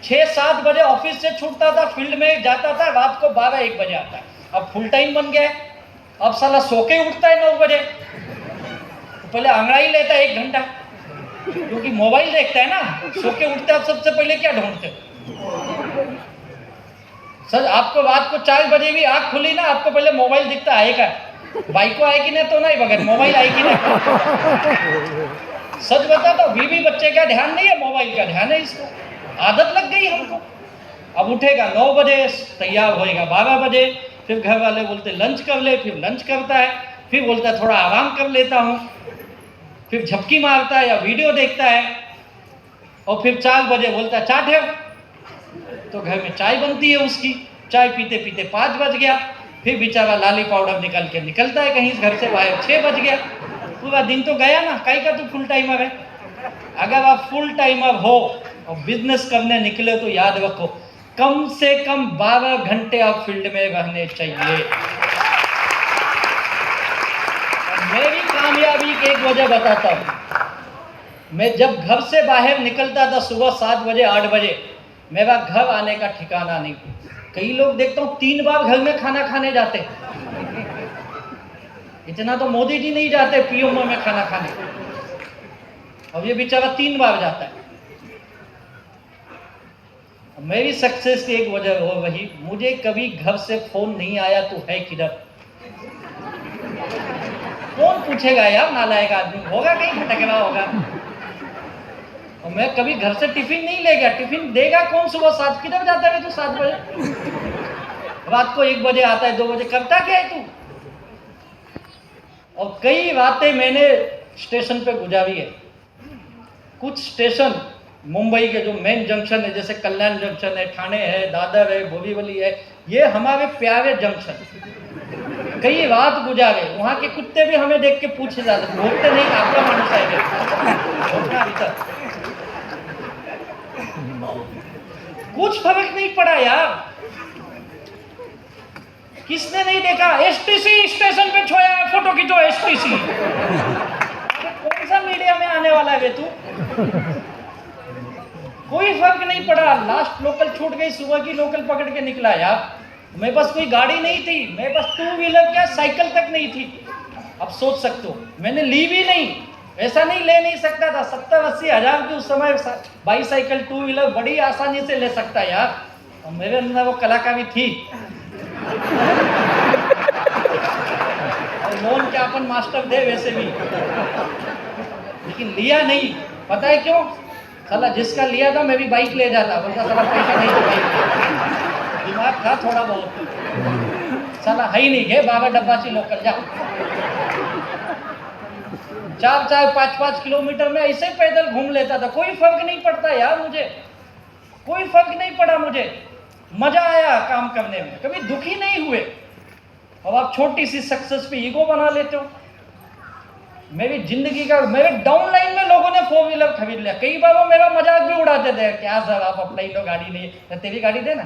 6-7 बजे ऑफिस से छूटता था, फील्ड में जाता था, रात को 12-1 बजे आता है। अब फुल टाइम बन गया है। अब साला सो के उठता है 9 बजे, तो पहले अंगड़ाई लेता है 1 घंटा, क्योंकि मोबाइल देखता है ना। सो के उठते आप सबसे पहले क्या ढूंढते? सर, आपको रात को 4 बजे भी आंख खुली ना, आपको पहले मोबाइल दिखता आएगा। बाइक को आएगी ना तो नहीं, बगैर मोबाइल आएगी ना। सच बता तो बीवी बच्चे का ध्यान नहीं है, मोबाइल का ध्यान है। इसको आदत लग गई हमको। अब उठेगा 9 बजे, तैयार होएगा 12 बजे, फिर घर वाले बोलते लंच कर ले, फिर लंच करता है, फिर बोलता है थोड़ा आराम कर लेता हूँ, फिर झपकी मारता है या वीडियो देखता है, और फिर 4 बजे बोलता है चाय ठेव, तो घर में चाय बनती है उसकी। चाय पीते पीते 5 बज गया, फिर बेचारा लाली पाउडर निकल के निकलता है कहीं घर से बाहर, 6 बज गया। पूरा दिन तो गया ना। काहे का तू फुल टाइमर है? अगर आप फुल टाइमर हो और बिजनेस करने निकले तो याद रखो, कम से कम 12 घंटे आप फील्ड में रहने चाहिए। मेरी कामयाबी की एक वजह बताता हूँ। मैं जब घर से बाहर निकलता था सुबह 7 बजे 8 बजे, मेरा घर आने का ठिकाना नहीं। कई लोग देखता हूँ 3 बार घर में खाना खाने जाते। इतना तो मोदी जी नहीं जाते पीएमओ में खाना खाने, और ये बेचारा 3 बार जाता है। मेरी सक्सेस की एक वजह हो वही, मुझे कभी घर से फोन नहीं आया तू है किधर। कौन पूछेगा यार, नालायक आदमी होगा, कहीं भटकना होगा। और मैं कभी घर से टिफिन नहीं ले गया। टिफिन देगा कौन सुबह 7? किधर जाता है तू 7 बजे? रात को 1 बजे आता है, 2 बजे, करता क्या है तू? और कई रातें मैंने स्टेशन पे गुजारी है। कुछ स्टेशन मुंबई के जो मेन जंक्शन है, जैसे कल्याण जंक्शन है, ठाणे है, दादर है, बोरीवली है, ये हमारे प्यारे जंक्शन। कई रात गुजारे, वहाँ के कुत्ते भी हमें देख के पूछे जाते, बोलते नहीं आपका मानुस है। कुछ फर्क नहीं पड़ा यार। किसने नहीं देखा? एसटीसी स्टेशन पे छोया, फोटो खींचो एसटीसी। कौन सा मीडिया में आने वाला है तू? कोई फर्क नहीं पड़ा। लास्ट लोकल छूट गई, सुबह की लोकल पकड़ के निकला यार। मेरे पास कोई गाड़ी नहीं थी, मेरे पास 2 व्हीलर क्या साइकिल तक नहीं थी। अब सोच सकते हो, मैंने ली भी नहीं। ऐसा नहीं ले नहीं सकता था। 70-80 हज़ार की उस समय बाईसाइकिल 2 व्हीलर बड़ी आसानी से ले सकता यार। और मेरे अंदर वो कलाकारी थी। और लोन क्या अपन मास्टर दे वैसे भी, लेकिन लिया नहीं। पता है क्यों? साला जिसका लिया था मैं भी बाइक ले जाता, बोलता साला पैसा नहीं था बाइक। दिमाग था थोड़ा बहुत, साला है ही नहीं गए। 12 डब्बाची लोकल जाओ, 4-4 5-5 किलोमीटर में ऐसे पैदल घूम लेता था। कोई फर्क नहीं पड़ता यार मुझे, कोई फर्क नहीं पड़ा मुझे। मजा आया काम करने में, कभी दुखी नहीं हुए। अब आप छोटी सी सक्सेस पे ईगो बना लेते हो। मेरी जिंदगी का, मेरे डाउन लाइन में लोगों ने 4 व्हीलर खरीद लिया। कई बार वो मेरा मजाक भी उड़ाते थे, क्या सर आप अपना ही लो, गाड़ी नहीं है, तेरी गाड़ी देना।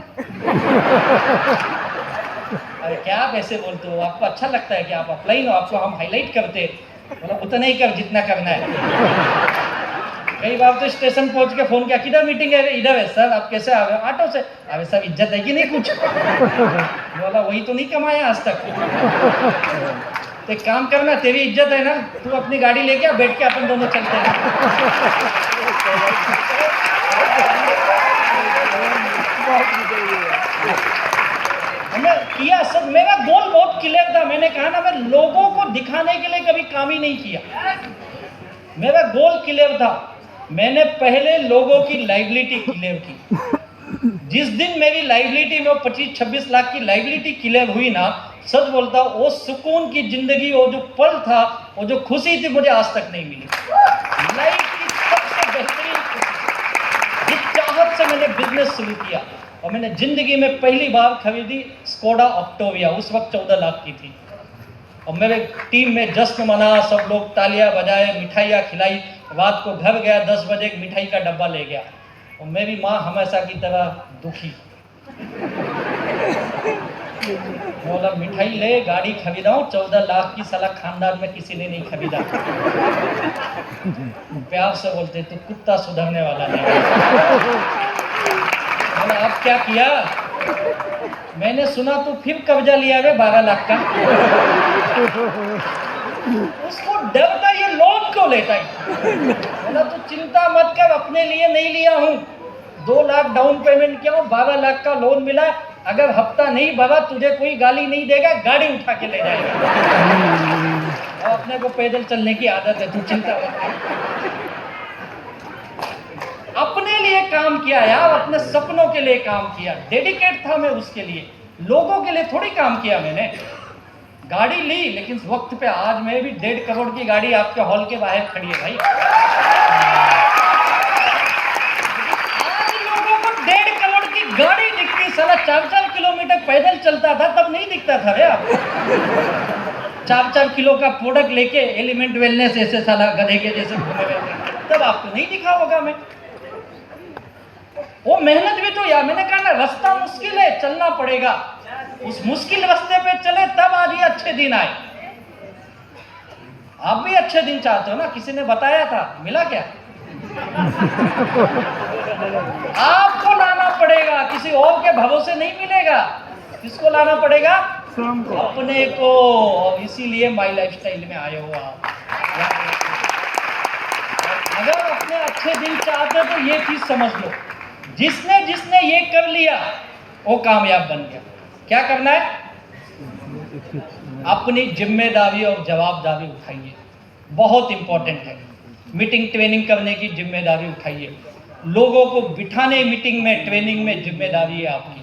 अरे क्या आप ऐसे बोलते हो? आपको अच्छा लगता है कि आप अपलाइन हो, आपको हम हाईलाइट करते, मतलब उतना ही कर जितना करना है। कई बार तो स्टेशन पहुंच के फोन किया, किधर मीटिंग है? इधर है सर। आप कैसे आ रहे हो? ऑटो से। अरे सर इज्जत है कि नहीं कुछ? बोला वही तो नहीं कमाया आज तक। तो एक काम करना, तेरी इज्जत है ना, तू अपनी गाड़ी लेके आ, बैठ के अपन दोनों चलते हैं। हमने किया सब। मेरा गोल बहुत क्लियर था। मैंने कहा ना, मैं लोगों को दिखाने के लिए कभी काम ही नहीं किया। मेरा गोल क्लियर था। मैंने पहले लोगों की लाइबिलिटी क्लियर की। जिस दिन मेरी लाइबिलिटी में 25-26 लाख की लाइबिलिटी क्लियर हुई ना, सच बोलता हूँ, वो सुकून की जिंदगी, वो जो पल था, वो जो खुशी थी, मुझे आज तक नहीं मिली। लाइफ की सबसे बेहतरीन खुशी। जिस चाहत से मैंने बिजनेस शुरू किया, और मैंने ज़िंदगी में पहली बार खरीदी स्कोडा ऑक्टाविया, उस वक्त 14 लाख की थी। और मेरे टीम में जश्न मना, सब लोग तालियां बजाए, मिठाइयाँ खिलाई। रात को घर गया 10 बजे, एक मिठाई का डब्बा ले गया और मेरी माँ हमेशा की तरह दुखी। बोला मिठाई ले, गाड़ी खरीदाऊँ, 14 लाख की, साला खानदान में किसी ने नहीं खरीदा। प्यार से बोलते तो कुत्ता सुधरने वाला नहीं। बोला अब क्या किया? मैंने सुना तो फिर कब्जा लिया वे 12 लाख का। उसको डर था ये लोन क्यों लेता है। बोला तो चिंता मत कर, अपने लिए नहीं लिया हूँ, 2 लाख डाउन पेमेंट किया हूँ, 12 लाख का लोन मिला। अगर हफ्ता नहीं भरा तुझे कोई गाली नहीं देगा, गाड़ी उठा के ले जाएगा। और अपने को पैदल चलने की आदत है, तू चिंता मत कर। अपने लिए काम किया यार, अपने सपनों के लिए काम किया, डेडिकेट था मैं उसके लिए, लोगों के लिए थोड़ी काम किया मैंने। गाड़ी ली लेकिन वक्त पे, आज मैं भी 1.5 करोड़ की गाड़ी आपके हॉल के बाहर खड़ी है भाई। आज लोगों को 1.5 करोड़ की गाड़ी दिखती, साला 4-4 किलोमीटर पैदल चलता था तब नहीं दिखता था भैया। 4-4 किलो का प्रोडक्ट लेके एलिमेंट वेलनेस ऐसे साला गधे के जैसे घूमे हुए, तब आपको नहीं दिखा होगा। मैं वो मेहनत भी तो यार, मैंने कहा ना रास्ता मुश्किल है, चलना पड़ेगा, उस मुश्किल रास्ते पे चले तब आज ये अच्छे दिन आए। आप भी अच्छे दिन चाहते हो ना, किसी ने बताया था, मिला क्या? आपको लाना पड़ेगा, किसी और के भरोसे नहीं मिलेगा। किसको लाना पड़ेगा? अपने को। और इसीलिए माई लाइफस्टाइल में आए हो आप। अगर अपने अच्छे दिन चाहते हो तो ये चीज समझ लो, जिसने जिसने ये कर लिया वो कामयाब बन गया। क्या करना है? अपनी जिम्मेदारी और जवाबदारी उठाइए, बहुत इंपॉर्टेंट है। मीटिंग ट्रेनिंग करने की जिम्मेदारी उठाइए, लोगों को बिठाने मीटिंग में ट्रेनिंग में जिम्मेदारी है आपकी,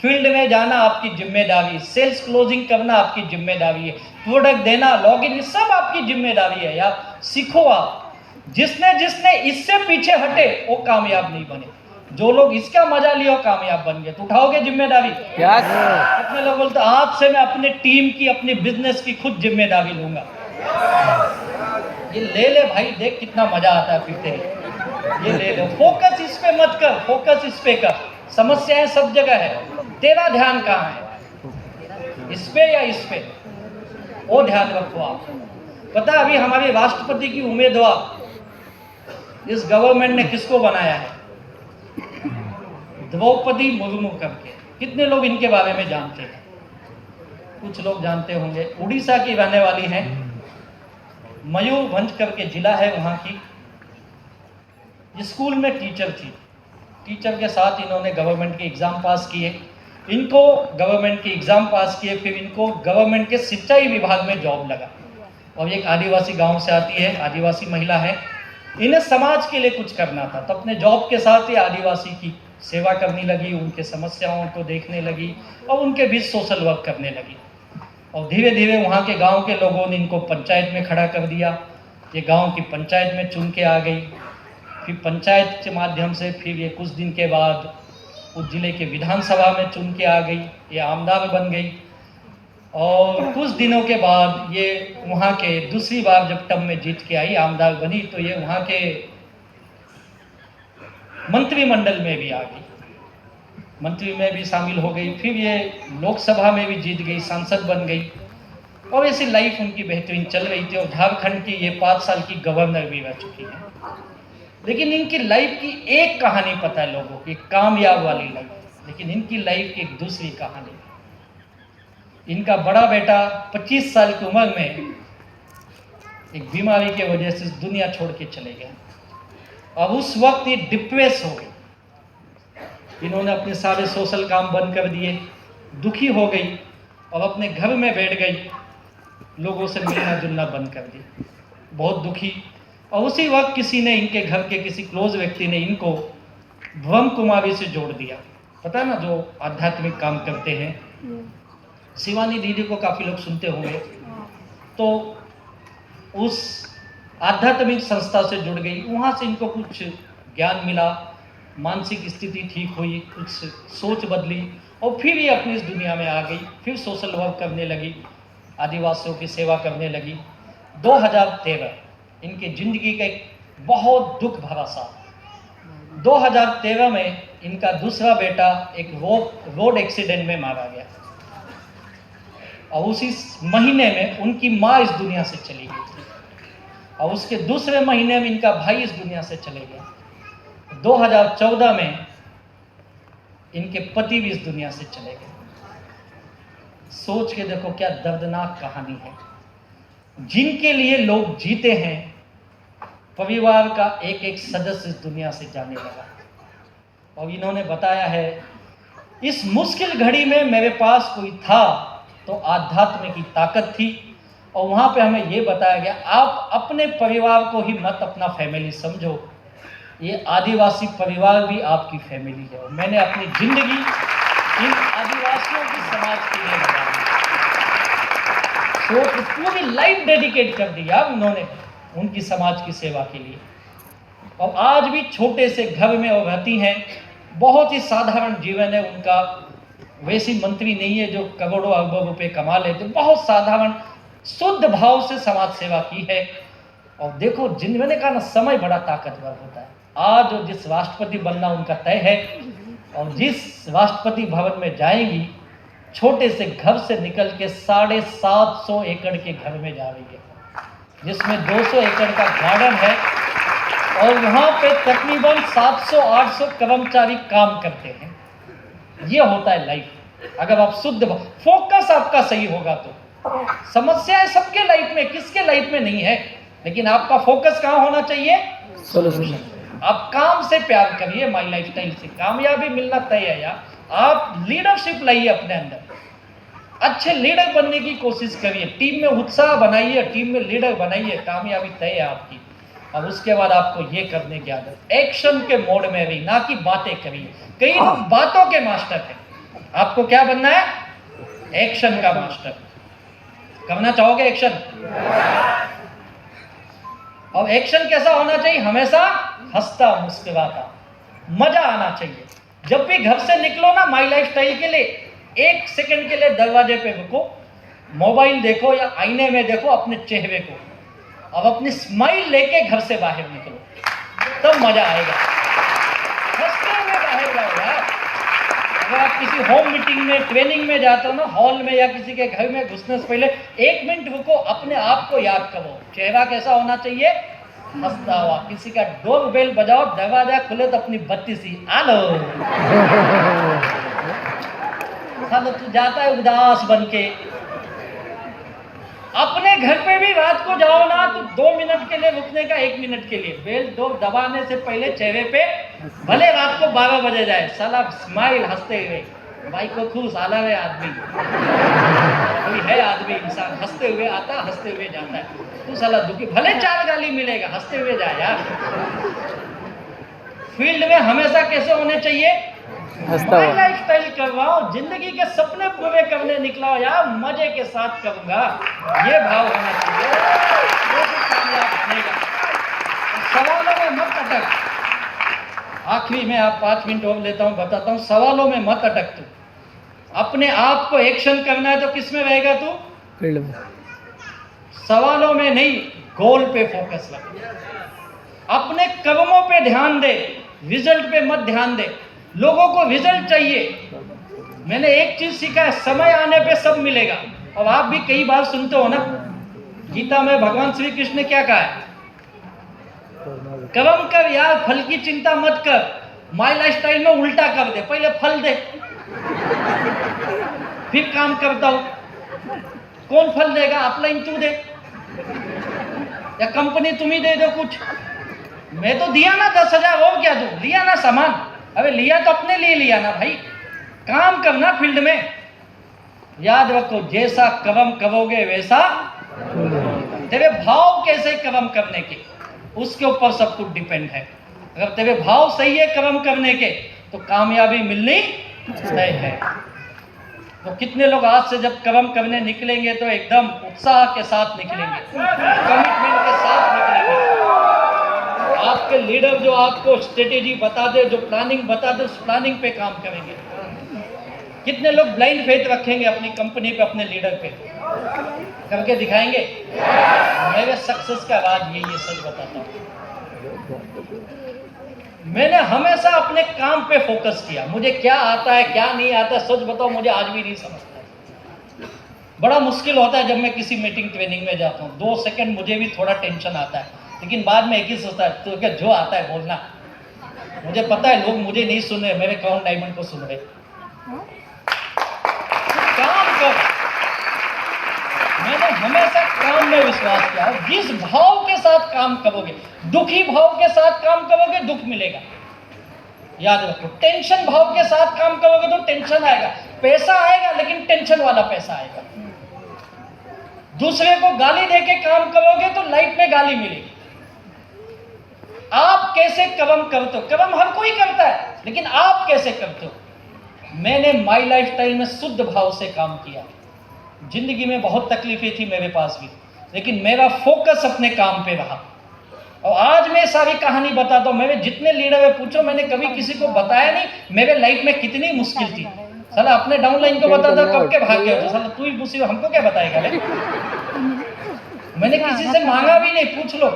फील्ड में जाना आपकी जिम्मेदारी, सेल्स क्लोजिंग करना आपकी जिम्मेदारी है, प्रोडक्ट देना, लॉगिन, सब आपकी जिम्मेदारी है यार। सीखो आप। जिसने जिसने इससे पीछे हटे वो कामयाब नहीं बने, जो लोग इसका मजा लिया कामयाब बन गए। तो उठाओगे जिम्मेदारी? कितने लोग बोलते आज से मैं अपने टीम की, अपने बिजनेस की खुद जिम्मेदारी लूंगा। ये ले ले भाई, देख कितना मजा आता है फिर तेरे। ये ले लो, फोकस इस पे मत कर, फोकस इस पे कर। समस्याएं सब जगह है, तेरा ध्यान कहाँ है, इस पे या इस पे, वो ध्यान रखो आप। पता अभी हमारे राष्ट्रपति की उम्मीदवार इस गवर्नमेंट ने किसको बनाया है? द्रौपदी मुर्मू करके। कितने लोग इनके बारे में जानते हैं? कुछ लोग जानते होंगे। उड़ीसा की रहने वाली हैं, मयूरभंज करके जिला है वहाँ की। स्कूल में टीचर थी, टीचर के साथ इन्होंने गवर्नमेंट के एग्ज़ाम पास किए। इनको गवर्नमेंट के एग्ज़ाम पास किए, फिर इनको गवर्नमेंट के सिंचाई विभाग में जॉब लगा। और एक आदिवासी गांव से आती है, आदिवासी महिला है। इन्हें समाज के लिए कुछ करना था, तो अपने जॉब के साथ ही आदिवासी की सेवा करने लगी, उनके समस्याओं को देखने लगी और उनके बीच सोशल वर्क करने लगी। और धीरे धीरे वहाँ के गांव के लोगों ने इनको पंचायत में खड़ा कर दिया। ये गांव की पंचायत में चुन के आ गई। फिर पंचायत के माध्यम से फिर ये कुछ दिन के बाद उस जिले के विधानसभा में चुन के आ गई, ये आमदार बन गई। और कुछ दिनों के बाद ये वहाँ के दूसरी बार जब टर्म में जीत के आई, आमदार बनी, तो ये वहाँ के मंत्रिमंडल में भी आ गई, मंत्री में भी शामिल हो गई। फिर ये लोकसभा में भी जीत गई, सांसद बन गई। और ऐसी लाइफ उनकी बेहतरीन चल रही थी। और झारखंड की ये 5 साल की गवर्नर भी रह चुकी है। लेकिन इनकी लाइफ की एक कहानी पता है लोगों की, कामयाब वाली लाइफ। लेकिन इनकी लाइफ की एक दूसरी कहानी। इनका बड़ा बेटा 25 साल की उम्र में एक बीमारी की वजह से दुनिया छोड़ के चले गए। और उस वक्त ये डिप्रेस हो गई। इन्होंने अपने सारे सोशल काम बंद कर दिए, दुखी हो गई और अपने घर में बैठ गई, लोगों से मिलना जुलना बंद कर दिया, बहुत दुखी। और उसी वक्त किसी ने, इनके घर के किसी क्लोज व्यक्ति ने इनको ब्रह्म कुमारी से जोड़ दिया। पता है ना, जो आध्यात्मिक काम करते हैं। शिवानी दीदी को काफ़ी लोग सुनते होंगे। तो उस आध्यात्मिक संस्था से जुड़ गई, वहाँ से इनको कुछ ज्ञान मिला। मानसिक स्थिति ठीक हुई, कुछ सोच बदली और फिर ये अपनी इस दुनिया में आ गई, फिर सोशल वर्क करने लगी, आदिवासियों की सेवा करने लगी। 2013 इनकी ज़िंदगी का एक बहुत दुख भरा साल। 2013 में इनका दूसरा बेटा एक रोड एक्सीडेंट में मारा गया और उसी महीने में उनकी माँ इस दुनिया से चली गई थी और उसके दूसरे महीने में इनका भाई इस दुनिया से चले गया। 2014 में इनके पति भी इस दुनिया से चले गए। सोच के देखो क्या दर्दनाक कहानी है। जिनके लिए लोग जीते हैं, परिवार का एक एक सदस्य इस दुनिया से जाने लगा। और इन्होंने बताया है, इस मुश्किल घड़ी में मेरे पास कोई था तो आध्यात्म की ताकत थी। और वहाँ पे हमें ये बताया गया, आप अपने परिवार को ही मत अपना फैमिली समझो, ये आदिवासी परिवार भी आपकी फैमिली है। और मैंने अपनी जिंदगी इन आदिवासियों की समाज के लिए लगा दी, तो पूरी लाइफ डेडिकेट कर दिया उन्होंने उनकी समाज की सेवा के लिए। और आज भी छोटे से घर में वो रहती हैं, बहुत ही साधारण जीवन है उनका। वैसी मंत्री नहीं है जो करोड़ों अरबों रुपए कमा लेते, बहुत साधारण शुद्ध भाव से समाज सेवा की है। और देखो, मैंने कहा ना, समय बड़ा ताकतवर होता है। आज जो जिस राष्ट्रपति बनना उनका तय है और जिस राष्ट्रपति भवन में जाएंगी, छोटे से घर से निकल के 750 एकड़ के घर में जा रही है, जिसमें 200 एकड़ का गार्डन है और वहाँ पे तकरीबन 700-800 कर्मचारी काम करते हैं। ये होता है लाइफ। अगर आप शुद्ध फोकस आपका सही होगा तो समस्याएं सबके लाइफ में, किसके लाइफ में नहीं है, लेकिन आपका फोकस कहाँ होना चाहिए? सोल्यूशन। आप काम से प्यार करिए, माई लाइफस्टाइल से कामयाबी मिलना तय है। यार, आप लीडरशिप लाइए अपने अंदर, अच्छे लीडर बनने की कोशिश करिए, टीम में उत्साह बनाइए, टीम में लीडर बनाइए, कामयाबी तय है आपकी। और उसके बाद आपको ये करने की आदत, एक्शन के मोड में रही, ना कि बातें करिए। कई लोग बातों के मास्टर हैं, आपको क्या बनना है? एक्शन का मास्टर। करना चाहोगे एक्शन? और एक्शन कैसा होना चाहिए? हमेशा हंसता मुस्कुराता, मजा आना चाहिए। जब भी घर से निकलो ना, माई लाइफस्टाइल के लिए 1 सेकंड के लिए दरवाजे पे रुको, मोबाइल देखो या आईने में देखो अपने चेहरे को, अब अपनी स्माइल लेके घर से बाहर निकलो, तब मजा आएगा। हंसते हुए बाहर जाओ यार। अगर आप किसी होम मीटिंग में, ट्रेनिंग में जाते हो ना, हॉल में या किसी के घर में घुसने से पहले 1 मिनट रुको, अपने आप को याद करो, चेहरा कैसा होना चाहिए? हंसता हुआ। किसी का डोर बेल बजाओ, दरवाजा खुले तो अपनी बत्ती सी आलो। सब तू जाता है उदास बन के। अपने घर पे भी रात को जाओ ना, तो 2 मिनट के लिए रुकने का, 1 मिनट के लिए बेल डोर दबाने से पहले चेहरे पे, भले रात को 12 बजे जाए, साला स्माइल हंसते हुए, भाई को खुश आला है आदमी, कोई है आदमी इंसान, हंसते हुए आता, हंसते हुए जाता है। तू साला दुखी, भले 4 गाली मिलेगा, हंसते हुए जा यार। फील्ड में हमेशा कैसे होने चाहिए? माई लाइफस्टाइल करवाओ, जिंदगी के सपने पूरे करने निकला हो यार, मजे के साथ करूंगा, ये भाव होना चाहिए, वो भी कामयाब बनेगा। सवालों में मत अटक। आखिरी में आप 5 मिनट और लेता हूँ, बताता हूँ, सवालों में मत अटक। तू अपने आप को एक्शन करना है तो किस में रहेगा तू? फील्ड में। सवालों में नहीं, गोल पे फोकस रख, अपने कदमों पे ध्यान दे, रिजल्ट पे मत ध्यान दे। लोगों को रिजल्ट चाहिए। मैंने एक चीज सीखा है, समय आने पे सब मिलेगा। और आप भी कई बार सुनते हो ना, गीता में भगवान श्री कृष्ण ने क्या कहा है? कर्म कर यार, फल की चिंता मत कर। माई लाइफस्टाइल में उल्टा कर दे, पहले फल दे फिर काम करता हूं। कौन फल देगा? अपलाइन तू दे या कंपनी तुम ही दे दो कुछ। मैं तो दिया ना 10,000, और क्या दूं? लिया ना सामान, अबे लिया तो अपने लिए लिया ना भाई। काम करना फील्ड में, याद रखो, जैसा कर्म करोगे वैसा। तेरे भाव कैसे कर्म करने के, उसके ऊपर सब कुछ डिपेंड है। अगर तेरे भाव सही है कर्म करने के, तो कामयाबी मिलनी तय है। तो कितने लोग आज से जब कर्म करने निकलेंगे तो एकदम उत्साह के साथ निकलेंगे, कमिटमेंट के साथ निकलेंगे। आप आपके लीडर जो आपको स्ट्रेटेजी बता दे, जो प्लानिंग बता दे, उस प्लानिंग पे काम करेंगे। कितने लोग ब्लाइंड फेथ रखेंगे अपनी कंपनी पे, अपने लीडर पे? करके दिखाएंगे। मेरे सक्सेस का राज यही है, सच बताता हूँ। मैंने हमेशा अपने काम पे फोकस किया। मुझे क्या आता है क्या नहीं आता, सच बताओ मुझे आज भी नहीं समझता। बड़ा मुश्किल होता है जब मैं किसी मीटिंग ट्रेनिंग में जाता हूँ। 2 सेकंड मुझे भी थोड़ा टेंशन आता है, लेकिन बाद में एक ही सोचता है, तो क्या जो आता है बोलना। मुझे पता है लोग मुझे नहीं सुन रहे, मेरे क्राउन डायमंड को सुन रहे। काम कर। मैंने हमेशा काम में विश्वास किया। जिस भाव के साथ काम करोगे, दुखी भाव के साथ काम करोगे, दुख मिलेगा। याद रखो, टेंशन भाव के साथ काम करोगे तो टेंशन आएगा। पैसा आएगा लेकिन टेंशन वाला पैसा आएगा। दूसरे को गाली देके काम करोगे तो लाइफ में गाली मिलेगी। आप कैसे कर्म करते हो? कर्म हर कोई करता है, लेकिन आप कैसे करते हो? मैंने माई लाइफस्टाइल में शुद्ध भाव से काम किया। जिंदगी में बहुत तकलीफें थी मेरे पास भी, लेकिन मेरा फोकस अपने काम पे रहा। और आज मैं सारी कहानी बताता हूँ। मेरे जितने लीडर है पूछो, मैंने कभी किसी को बताया नहीं मेरे लाइफ में कितनी मुश्किल थी। साला अपने डाउनलाइन को बताता कब के भाग गया, तो साला तू ही पूछी, हमको क्या बताएगा? मैंने किसी से मांगा भी नहीं, पूछ लो।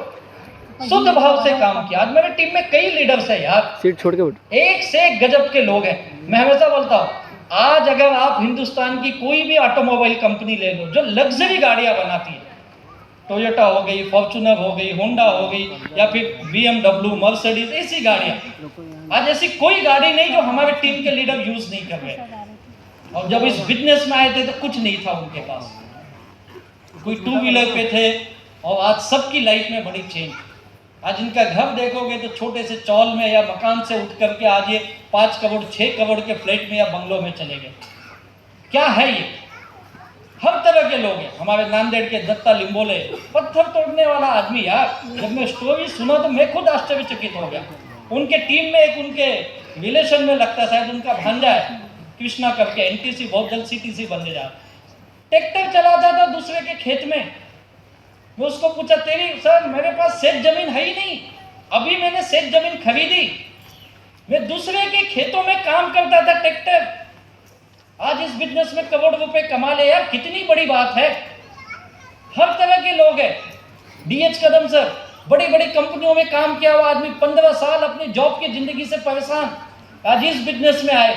शुद्ध भाव से काम किया। आज मेरे टीम में कई लीडर्स है यार, सीट छोड़ के उठ। एक से एक गजब के लोग हैं। मैं हमेशा बोलता हूँ, आज अगर आप हिंदुस्तान की कोई भी ऑटोमोबाइल कंपनी ले लो जो लग्जरी गाड़ियां बनाती है, टोयोटा हो गई, फॉर्च्यूनर हो गई, होंडा हो गई, या फिर BMW, मर्सिडीज, ऐसी गाड़ियां, आज ऐसी कोई गाड़ी नहीं जो हमारे टीम के लीडर यूज नहीं कर रहे। और जब इस बिजनेस में आए थे तो कुछ नहीं था उनके पास, कोई 2 व्हीलर पे थे, और आज सबकी लाइफ में बड़ी चेंज। आज इनका घर देखोगे तो छोटे से चौल में या मकान से उठ करके आज ये 5 करोड़ 6 करोड़ के फ्लैट में या बंगलों में चले गए। क्या है ये? हर तरह के लोग हैं। हमारे नांदेड़ के दत्ता लिंबोले, पत्थर तोड़ने वाला आदमी यार। जब मैं स्टोरी सुना तो मैं खुद आश्चर्यचकित हो गया। उनके टीम में एक उनके रिलेशन में लगता शायद उनका भांजा है, कृष्णा करके, NTC बहुत जल्द CTC बनने जा। ट्रैक्टर चलाता था दूसरे के खेत में। मैं उसको पूछा, तेरी सर मेरे पास सेठ जमीन है ही नहीं, अभी मैंने सेठ जमीन खरीदी। मैं दूसरे के खेतों में काम करता था ट्रैक्टर। आज इस बिजनेस में करोड़ रुपए कमा ले यार, कितनी बड़ी बात है। हर तरह के लोग हैं। DH कदम सर, बड़ी बड़ी कंपनियों में काम किया हुआ आदमी, 15 साल अपनी जॉब की जिंदगी से परेशान, आज इस बिजनेस में आए।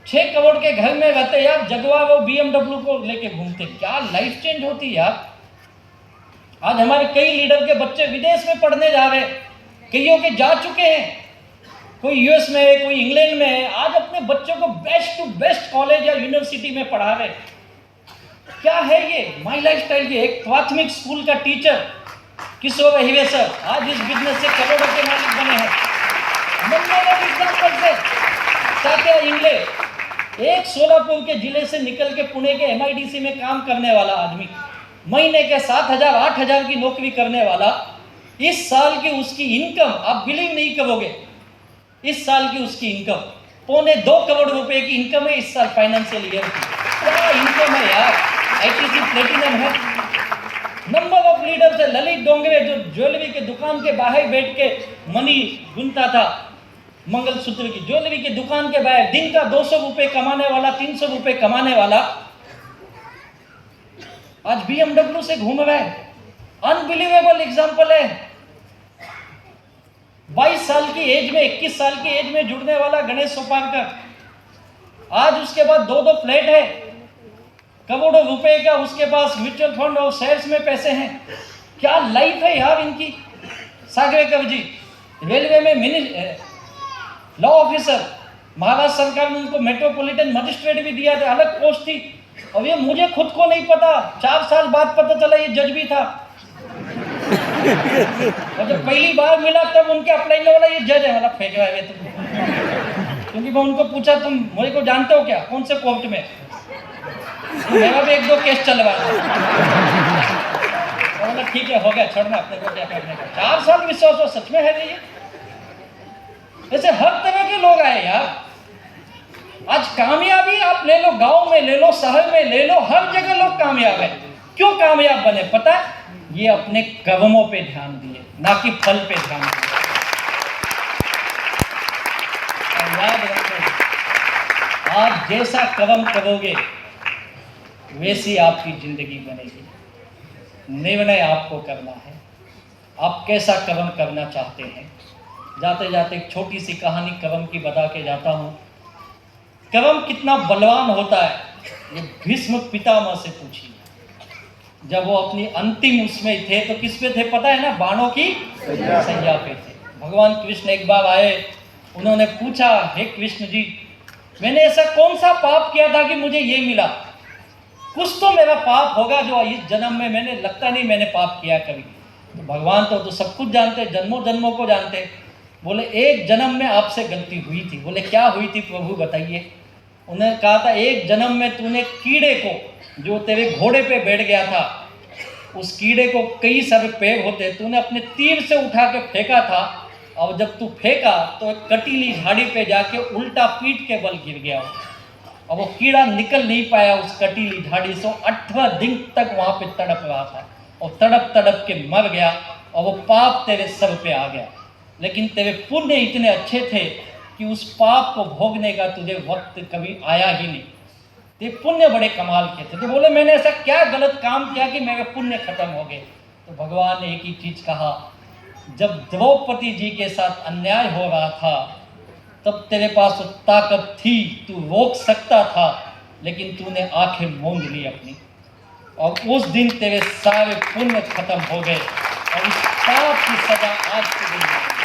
6 करोड़ के घर में रहते यार, जगवा वो BMW को लेके घूमते। क्या लाइफ चेंज होती है यार। आज हमारे कई लीडर के बच्चे विदेश में पढ़ने जा रहे हैं, कईयों के जा चुके हैं, कोई US में है, कोई इंग्लैंड में है। आज अपने बच्चों को बेस्ट टू बेस्ट कॉलेज या यूनिवर्सिटी में पढ़ा रहे। क्या है ये माई लाइफस्टाइल की? एक प्राथमिक स्कूल का टीचर किशोर अहिरे सर आज इस बिजनेस से करोड़ों के मालिक बने हैं। एग्जाम्पल से सात्या इंगले, एक सोलापुर के जिले से निकल के पुणे के MIDC में काम करने वाला आदमी, महीने के 7,000 8,000 की नौकरी करने वाला, इस साल की उसकी इनकम आप बिलीव नहीं करोगे, इस साल की उसकी इनकम 2.25 करोड़ रुपए की इनकम है इस साल फाइनेंशियल ईयर की। क्या इनकम है यार। ITC प्लेटिनम है। नंबर ऑफ लीडर्स है। ललित डोंगरे जो ज्वेलरी के दुकान के बाहर बैठ के मनी बुनता था, मंगलसूत्र की ज्वेलरी की दुकान के बाहर, दिन का 200 रुपए कमाने वाला, 300 रुपए कमाने वाला, आज BMW से घूम रहा है। अनबिलीवेबल एग्जाम्पल है। 22 साल की एज में, 21 साल की एज में जुड़ने वाला गणेश सोपांकर, आज उसके पास 2 फ्लैट है, करोड़ों रुपए का उसके पास म्यूचुअल फंड और शेयर्स में पैसे हैं। क्या लाइफ है यार इनकी। सागवेकर जी रेलवे में लॉ ऑफिसर, महाराष्ट्र सरकार ने उनको मेट्रोपॉलिटन मजिस्ट्रेट भी दिया था, अलग पोस्ट थी। और ये मुझे खुद को नहीं पता, 4 साल बाद पता चला ये जज भी था। और जब पहली बार मिला तब उनके अप्लाई में बोला ये जज है, वाला फेंक रहा है तुम। क्योंकि मैं उनको पूछा तुम मुझे को जानते हो क्या, कौन से कोर्ट में? तो मेरा भी 1-2 केस चल रहा है। तो ठीक है, हो गया, छोड़ना, अपने को क्या करने का। 4 साल विश्वास हो, सच में है ये। ऐसे हर तरह के लोग आए यार। आज कामयाबी आप ले लो, गांव में ले लो, शहर में ले लो, हर जगह लोग कामयाब है। क्यों कामयाब बने पता है? ये अपने कर्मों पे ध्यान दिए, ना कि फल पे ध्यान दिए। याद रखें, आप जैसा कर्म करोगे वैसी आपकी जिंदगी बनेगी। निर्णय आपको करना है, आप कैसा कर्म करना चाहते हैं। जाते जाते एक छोटी सी कहानी कर्म की बता के जाता हूँ। कर्म कितना बलवान होता है ये भीष्म पितामह से पूछिए। जब वो अपनी अंतिम उसमें थे तो किस पे थे पता है ना, बाणों की सैया पे थे। भगवान कृष्ण एक बार आए, उन्होंने पूछा, हे कृष्ण जी, मैंने ऐसा कौन सा पाप किया था कि मुझे ये मिला? कुछ तो मेरा पाप होगा जो इस जन्म में, मैंने लगता नहीं मैंने पाप किया कभी। तो भगवान तो सब कुछ जानते, जन्मों जन्मों को जानते। बोले एक जन्म में आपसे गलती हुई थी। बोले क्या हुई थी प्रभु बताइए। उन्होंने कहा था एक जन्म में तूने कीड़े को जो तेरे घोड़े पे बैठ गया था, उस कीड़े को कई सारे पैर होते, तूने अपने तीर से उठा के फेंका था, और जब तू फेंका तो एक कटीली झाड़ी पे जाके उल्टा पीठ के बल गिर गया। और वो कीड़ा निकल नहीं पाया उस कटीली झाड़ी से, 8वां दिन तक वहाँ पे तड़प रहा था और तड़प तड़प के मर गया, और वो पाप तेरे सर पे आ गया। लेकिन तेरे पुण्य इतने अच्छे थे कि उस पाप को भोगने का तुझे वक्त कभी आया ही नहीं। ते पुण्य बड़े कमाल के थे। तो बोले मैंने ऐसा क्या गलत काम किया कि मेरे पुण्य खत्म हो गए? तो भगवान ने एक ही चीज कहा, जब द्रौपदी जी के साथ अन्याय हो रहा था तब तेरे पास वो ताकत थी, तू रोक सकता था, लेकिन तूने आंखें मूंद ली अपनी, और उस दिन तेरे सारे पुण्य खत्म हो गए और उस पाप की सजा आज के दिन मिलेगी।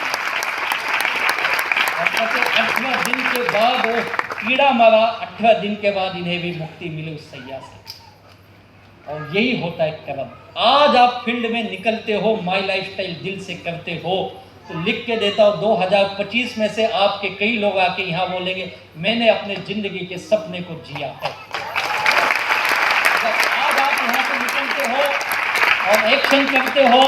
और कहते 8वें दिन के बाद वो कीड़ा मरा, 8वें दिन के बाद इन्हें भी मुक्ति मिली उस सैया से। और यही होता है कर्म। आज आप फील्ड में निकलते हो, माई लाइफस्टाइल दिल से करते हो, तो लिख के देता हूँ 2025 में से आपके कई लोग आके यहाँ बोलेंगे मैंने अपने जिंदगी के सपने को जिया है। अगर आज आप यहाँ से निकलते हो और एक्शन करते हो,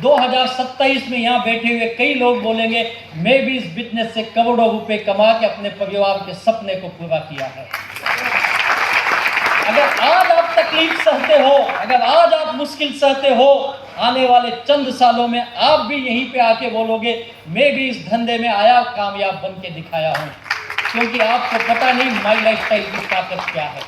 2027 में यहाँ बैठे हुए कई लोग बोलेंगे मैं भी इस बिजनेस से करोड़ों रुपए कमा के अपने परिवार के सपने को पूरा किया है। अगर आज आप तकलीफ सहते हो, अगर आज आप मुश्किल सहते हो, आने वाले चंद सालों में आप भी यहीं पे आके बोलोगे मैं भी इस धंधे में आया, कामयाब बन के दिखाया हूँ। क्योंकि आपको पता नहीं माई लाइफस्टाइल की ताकत क्या है।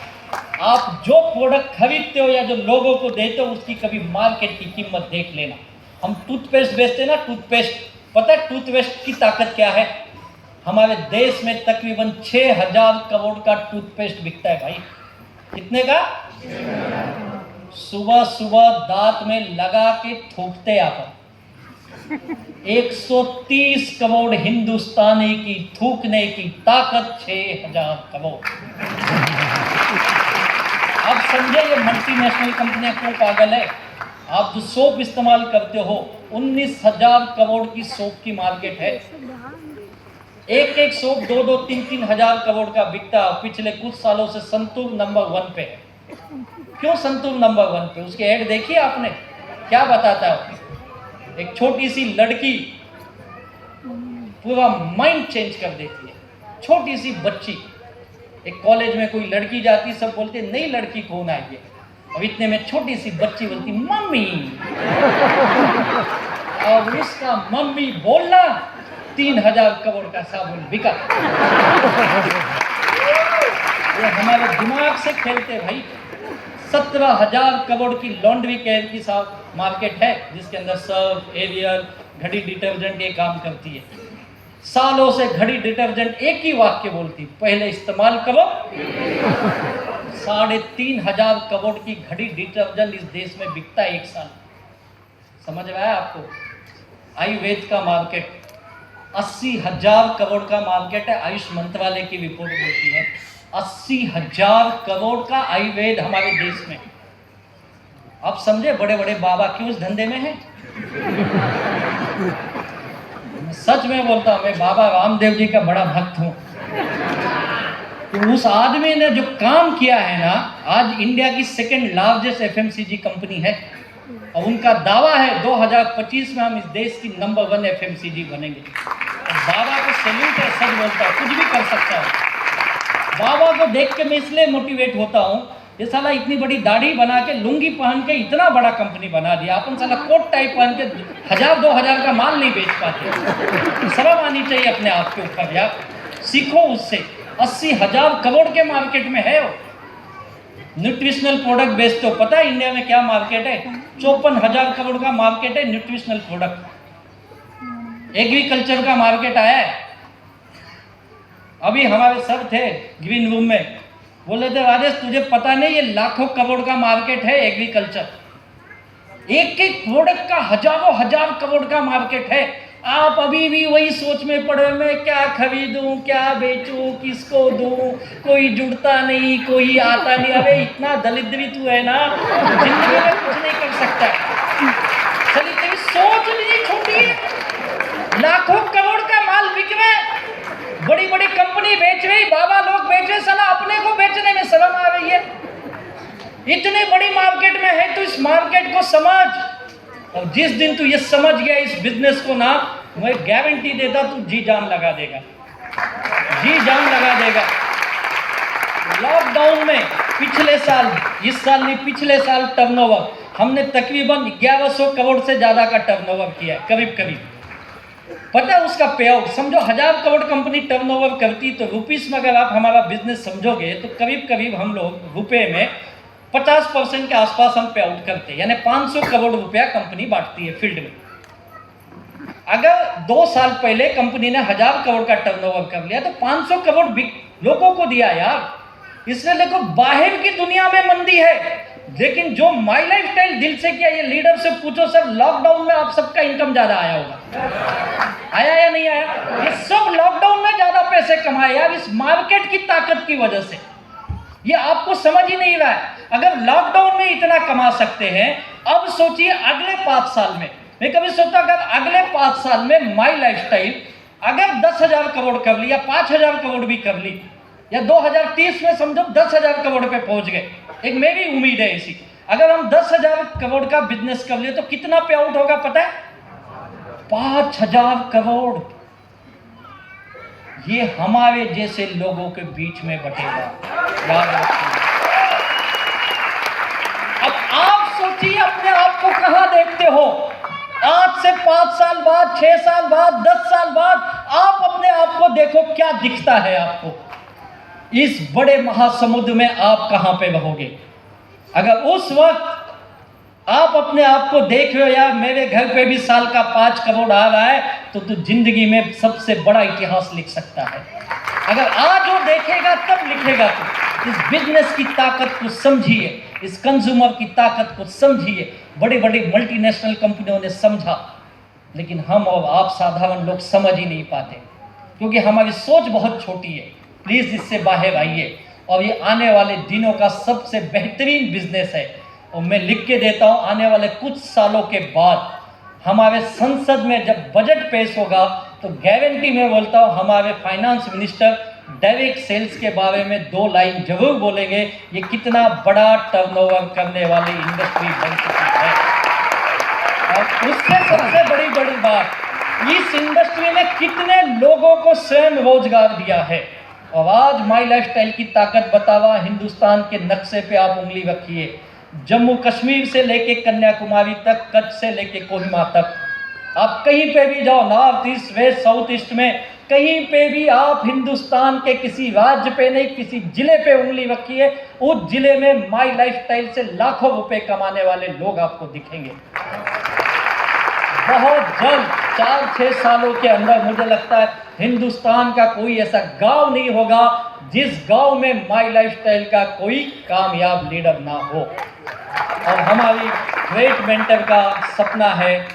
आप जो प्रोडक्ट खरीदते हो या जो लोगों को देते हो उसकी कभी मार्केट की कीमत देख लेना। हम टूथपेस्ट बेचते हैं ना, टूथपेस्ट, पता है टूथपेस्ट की ताकत क्या है? हमारे देश में तकरीबन 6000 करोड़ का टूथपेस्ट बिकता है भाई। कितने का? सुबह सुबह दांत में लगा के थूकते आप। 130 करोड़ हिंदुस्तानी की थूकने की ताकत 6000 करोड़। आप समझे ये मल्टीनेशनल कंपनियां क्यों पागल है। आप जो सोप इस्तेमाल करते हो 19,000 करोड़ की सोप की मार्केट है। एक एक सोप 2-2, 3-3 हजार करोड़ का बिकता। पिछले कुछ सालों से संतूर नंबर 1 पे है। क्यों संतूर नंबर 1 पे? उसके ऐड देखिए आपने, क्या बताता है? एक छोटी सी लड़की पूरा माइंड चेंज कर देती है। छोटी सी बच्ची, एक कॉलेज में कोई लड़की जाती, सब बोलते नई लड़की कौन आई है, और इतने में छोटी सी बच्ची बोलती मम्मी, और उसका मम्मी बोलना 3000 करोड़ का साबुन बिका। ये हमारे दिमाग से खेलते भाई। 17,000 करोड़ की लॉन्ड्री केयर की मार्केट है जिसके अंदर सर्फ, एरियल, घड़ी डिटर्जेंट ये काम करती है। सालों से घड़ी डिटर्जेंट एक ही वाक्य बोलती, पहले इस्तेमाल करो। 3,500 करोड़ की घड़ी डिटर्जेंट इस देश में बिकता है एक साल। समझ में आया आपको? आयुर्वेद का मार्केट 80,000 करोड़ का मार्केट है। आयुष मंत्रालय की रिपोर्ट बोलती है 80,000 करोड़ का आयुर्वेद हमारे देश में। आप समझे बड़े बड़े बाबा क्यों इस धंधे में हैं? सच में बोलता हूं, मैं बाबा रामदेव जी का बड़ा भक्त हूं। तो उस आदमी ने जो काम किया है ना, आज इंडिया की 2nd लार्जेस्ट FMCG कंपनी है, और उनका दावा है 2025 में हम इस देश की नंबर 1 FMCG बनेंगे। और बाबा को सैल्यूट है, सच बोलता है, कुछ भी कर सकता है। बाबा को देख के मैं इसलिए मोटिवेट होता हूँ, ये साला इतनी बड़ी दाढ़ी बना के लुंगी पहन के इतना बड़ा कंपनी बना दिया। अपन साला कोट टाइप पहन के 1000-2000 का माल नहीं बेच पाते। शर्म आनी चाहिए अपने आप के ऊपर यार। सीखो उससे। 80,000 करोड़ के मार्केट में है वो। न्यूट्रिशनल प्रोडक्ट बेचते हो, पता है इंडिया में क्या मार्केट है? 54,000 करोड़ का मार्केट है न्यूट्रिशनल प्रोडक्ट। एग्रीकल्चर का मार्केट आया है। अभी हमारे सर थे ग्रीन रूम में, बोले थे राजेश तुझे पता नहीं ये लाखों करोड़ का मार्केट है एग्रीकल्चर। एक एक प्रोडक्ट का हजारों हजार करोड़ का मार्केट है। आप अभी भी वही सोच में पड़े, मैं क्या खरीदूं, क्या बेचूं, किसको दूं, कोई जुड़ता नहीं, कोई आता नहीं। अरे इतना दलिद्री तू है ना, जिंदगी में कुछ नहीं कर सकता। चलिए तेरी सोच नहीं छोटी है। लाखों करोड़ का माल बिक रहा है, बड़ी बड़ी कंपनी बेच रही, बाबा लोग बेच रहे, साला अपने को बेचने में शर्म आ रही है। इतने बड़ी मार्केट में है तो इस मार्केट को समझ, और जिस दिन तू ये समझ गया इस बिजनेस को ना, मैं गारंटी देता तू जी जान लगा देगा, जी जान लगा देगा। लॉकडाउन में पिछले साल, इस साल नहीं पिछले साल टर्नओवर हमने तकरीबन 1100 करोड़ से ज़्यादा का टर्नओवर किया है, करीब करीब। पता है उसका पे आउट, समझो 1000 करोड़ कंपनी टर्नओवर करती तो रुपीस में अगर आप हमारा बिजनेस समझोगे तो करीब करीब हम लोग रुपए में 50% के आसपास हम पे आउट करते हैं, यानी 500 करोड़ रुपया कंपनी बांटती है फील्ड में। अगर 2 साल पहले कंपनी ने 1000 करोड़ का टर्नओवर कर लिया तो 500 करोड़ लोगों को दिया यार। इसलिए देखो बाहर की दुनिया में मंदी है, लेकिन जो माई लाइफ स्टाइल दिल से किया, ये लीडर से पूछो सर लॉकडाउन में आप सबका इनकम ज्यादा आया होगा, आया या नहीं आया? ये सब लॉकडाउन में ज्यादा पैसे कमाए यार, इस मार्केट की ताकत की वजह से। ये आपको समझ ही नहीं रहा है। अगर लॉकडाउन में इतना कमा सकते हैं, अब सोचिए अगले 5 साल में। मैं कभी सोचता अगर अगले 5 साल में माई लाइफ स्टाइल अगर 10,000 करोड़ कर ली या 5,000 करोड़ भी कर ली, या 2030 में समझो 10,000 करोड़ पे पहुंच गए, एक मेरी उम्मीद है ऐसी। अगर हम 10,000 करोड़ का बिजनेस कर लिए तो कितना पे आउट होगा पता है? 5,000 करोड़। ये हमारे जैसे लोगों के बीच में बटेगा, याद रखिए। अब आप सोचिए अपने आप को कहां देखते हो? आज से 5 साल बाद, 6 साल बाद, 10 साल बाद आप अपने आप को देखो, क्या दिखता है आपको? इस बड़े महासमुद्र में आप कहां पे रहोगे? अगर उस वक्त आप अपने आप को देख रहे हो यार मेरे घर पे भी साल का 5 करोड़ आ रहा है, तो तू जिंदगी में सबसे बड़ा इतिहास लिख सकता है। अगर आज वो देखेगा तब लिखेगा। तो इस बिजनेस की ताकत को समझिए, इस कंज्यूमर की ताकत को समझिए। बड़ी बड़ी मल्टीनेशनल कंपनियों ने समझा, लेकिन हम और आप साधारण लोग समझ ही नहीं पाते, क्योंकि हमारी सोच बहुत छोटी है। प्लीज़ इससे बाहर आइए, और ये आने वाले दिनों का सबसे बेहतरीन बिजनेस है। और मैं लिख के देता हूँ, आने वाले कुछ सालों के बाद हमारे संसद में जब बजट पेश होगा तो गारंटी में बोलता हूँ हमारे फाइनेंस मिनिस्टर डायरेक्ट सेल्स के बारे में 2 लाइन जरूर बोलेंगे। ये कितना बड़ा टर्नओवर करने वाली इंडस्ट्री बन चुकी है। और उससे सबसे बड़ी बात, इस इंडस्ट्री ने कितने लोगों को स्वयं रोजगार दिया है। और आज माई लाइफस्टाइल की ताकत बतावा, हिंदुस्तान के नक्शे पे आप उंगली रखिए, जम्मू कश्मीर से लेके कन्याकुमारी तक, कच्छ से लेके कोहिमा तक, आप कहीं पे भी जाओ, north east, west, south east में, कहीं पे भी आप हिंदुस्तान के किसी राज्य पे नहीं, किसी जिले पे उंगली रखिए, उस जिले में माई लाइफस्टाइल से लाखों रुपए कमाने वाले लोग आपको दिखेंगे। बहुत जल्द 4-6 सालों के अंदर मुझे लगता है हिंदुस्तान का कोई ऐसा गांव नहीं होगा जिस गांव में माई लाइफस्टाइल का कोई कामयाब लीडर ना हो। और हमारी ग्रेट मेंटर का सपना है,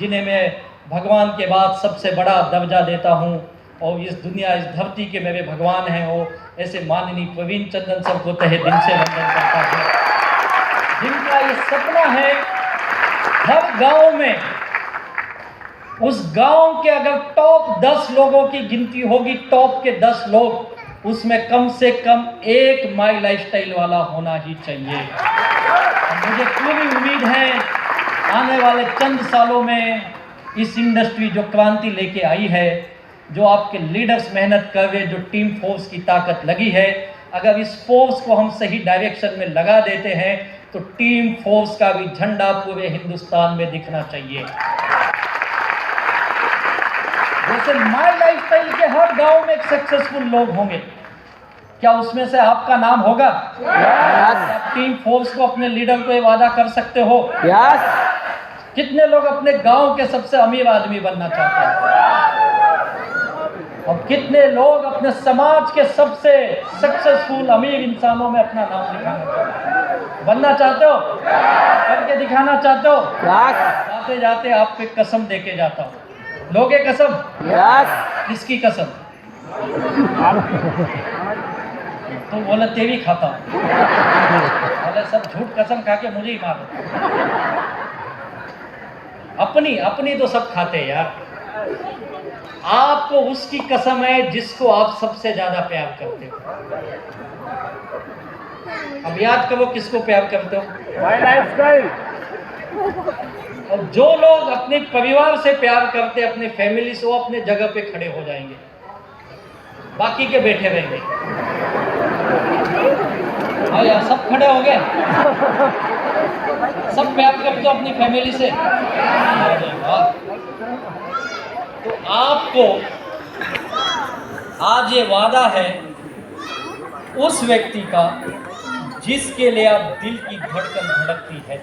जिन्हें मैं भगवान के बाद सबसे बड़ा दर्जा देता हूँ, और इस दुनिया, इस धरती के मेरे भगवान हैं वो ऐसे माननीय प्रवीण चंद्रन सर को तहे दिल से वंदन करता हूँ, जिनका ये सपना है हर गांव में, उस गांव के अगर टॉप 10 लोगों की गिनती होगी, टॉप के 10 लोग, उसमें कम से कम एक माई लाइफस्टाइल वाला होना ही चाहिए। मुझे पूरी उम्मीद है आने वाले चंद सालों में इस इंडस्ट्री जो क्रांति लेके आई है, जो आपके लीडर्स मेहनत कर रहे, जो टीम फोर्स की ताकत लगी है, अगर इस फोर्स को हम सही डायरेक्शन में लगा देते हैं तो टीम फोर्स का भी झंडा पूरे हिंदुस्तान में दिखना चाहिए। जैसे माई लाइफस्टाइल के हर गांव में एक सक्सेसफुल लोग होंगे, क्या उसमें से आपका नाम होगा? आप टीम फोर्स को, अपने लीडर को ये वादा कर सकते हो? कितने लोग अपने गांव के सबसे अमीर आदमी बनना चाहते हैं, और कितने लोग अपने समाज के सबसे सक्सेसफुल अमीर इंसानों में अपना नाम लिखाना चाहते हो? बनना चाहते हो? करके दिखाना चाहते हो? जाते जाते आपको एक कसम देके जाता हूँ, लोगे कसम? किसकी कसम? तो बोले तेरी खाता हूँ। बोले सब झूठ कसम खा के मुझे ही मारो। अपनी तो सब खाते हैं यार। आपको उसकी कसम है जिसको आप सबसे ज्यादा प्यार करते हो। अब याद करो किसको प्यार करते हो? My lifestyle. और जो लोग अपने परिवार से प्यार करते, अपने फैमिली से, वो अपने जगह पे खड़े हो जाएंगे, बाकी के बैठे रहेंगे। हाँ यार, सब खड़े हो गए, सब प्यार करते हो अपनी फैमिली से। तो आपको आज ये वादा है उस व्यक्ति का जिसके लिए आप दिल की धड़कन धड़कती है,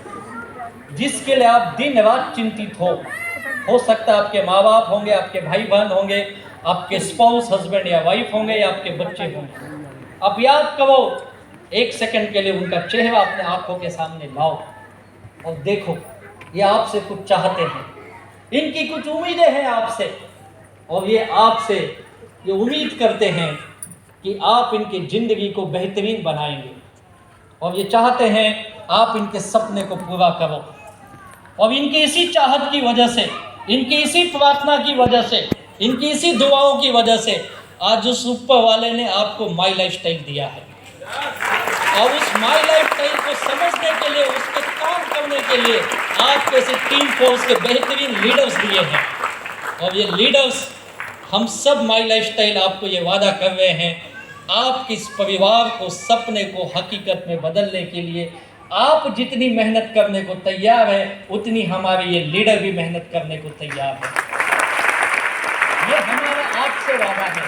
जिसके लिए आप दिन रात चिंतित हो सकता है आपके माँ बाप होंगे, आपके भाई बहन होंगे, आपके स्पाउस हस्बैंड या वाइफ होंगे, या आपके बच्चे होंगे। अब याद करो, एक सेकंड के लिए उनका चेहरा अपने आंखों के सामने लाओ और देखो, ये आपसे कुछ चाहते हैं, इनकी कुछ उम्मीदें हैं आपसे, और ये आपसे ये उम्मीद करते हैं कि आप इनकी ज़िंदगी को बेहतरीन बनाएंगे, और ये चाहते हैं आप इनके सपने को पूरा करो। और इनकी इसी चाहत की वजह से, इनकी इसी प्रार्थना की वजह से, इनकी इसी दुआओं की वजह से आज उस ऊपर वाले ने आपको माई लाइफस्टाइल दिया है। और उस माई लाइफस्टाइल को समझने के लिए, उस पर काम करने के लिए आपके ऐसे टीम फोर्स के बेहतरीन लीडर्स दिए हैं। और ये लीडर्स, हम सब माई लाइफस्टाइल आपको ये वादा कर रहे हैं, आपके इस परिवार को, सपने को हकीकत में बदलने के लिए आप जितनी मेहनत करने को तैयार है, उतनी हमारे ये लीडर भी मेहनत करने को तैयार है। ये हमारा आपसे वादा है।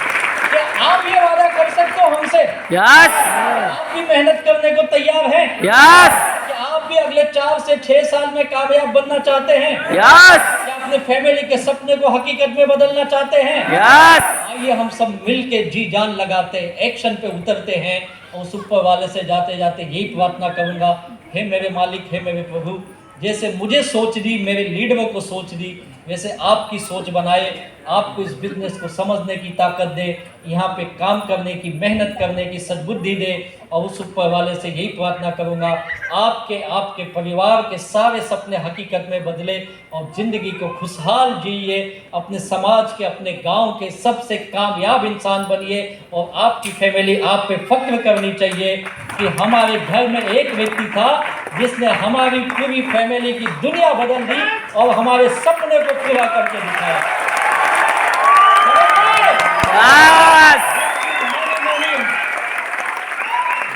क्या आप ये वादा कर सकते हो हमसे? आप भी मेहनत करने को तैयार हैं? क्या आप भी अगले 4 से 6 साल में कामयाब बनना चाहते हैं? क्या अपने फैमिली के सपने को हकीकत में बदलना चाहते हैं? आइए हम सब मिल के जी जान लगाते, एक्शन पे उतरते हैं, और उस ऊपर वाले से जाते जाते यही प्रार्थना करूँगा, हे मेरे मालिक, हे मेरे प्रभु, जैसे मुझे सोच दी, मेरे लीडरों को सोच दी, वैसे आपकी सोच बनाए, आपको इस बिजनेस को समझने की ताकत दे, यहाँ पे काम करने की, मेहनत करने की सद्बुद्धि दे। और उस ऊपर वाले से यही प्रार्थना करूँगा, आपके परिवार के सारे सपने हकीकत में बदले, और ज़िंदगी को खुशहाल जिए, अपने समाज के, अपने गांव के सबसे कामयाब इंसान बनिए, और आपकी फैमिली आप पे फख्र करनी चाहिए कि हमारे घर में एक व्यक्ति था जिसने हमारी पूरी फैमिली की दुनिया बदल दी और हमारे सपने को पूरा करके दिखाया।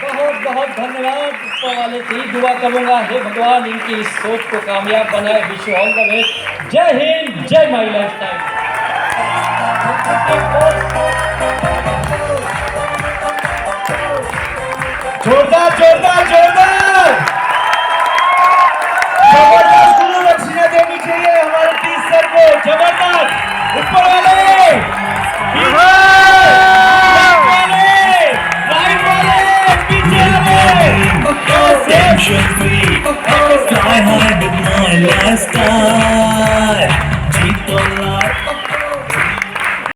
बहुत बहुत धन्यवाद। ऊपर वाले से ही दुआ करूंगा, हे भगवान इनकी इस सोच को कामयाब बनाए। Wish you all the best. जय हिंद, जय माई लाइफस्टाइल। जोरदार जोरदार जोरदार जबरदस्त गुरु दक्षिणा देनी चाहिए हमारे 30 सर को। जबरदस्त। ऊपर वाले, राइट वाले, पीछे वाले। Fly high with my lifestyle.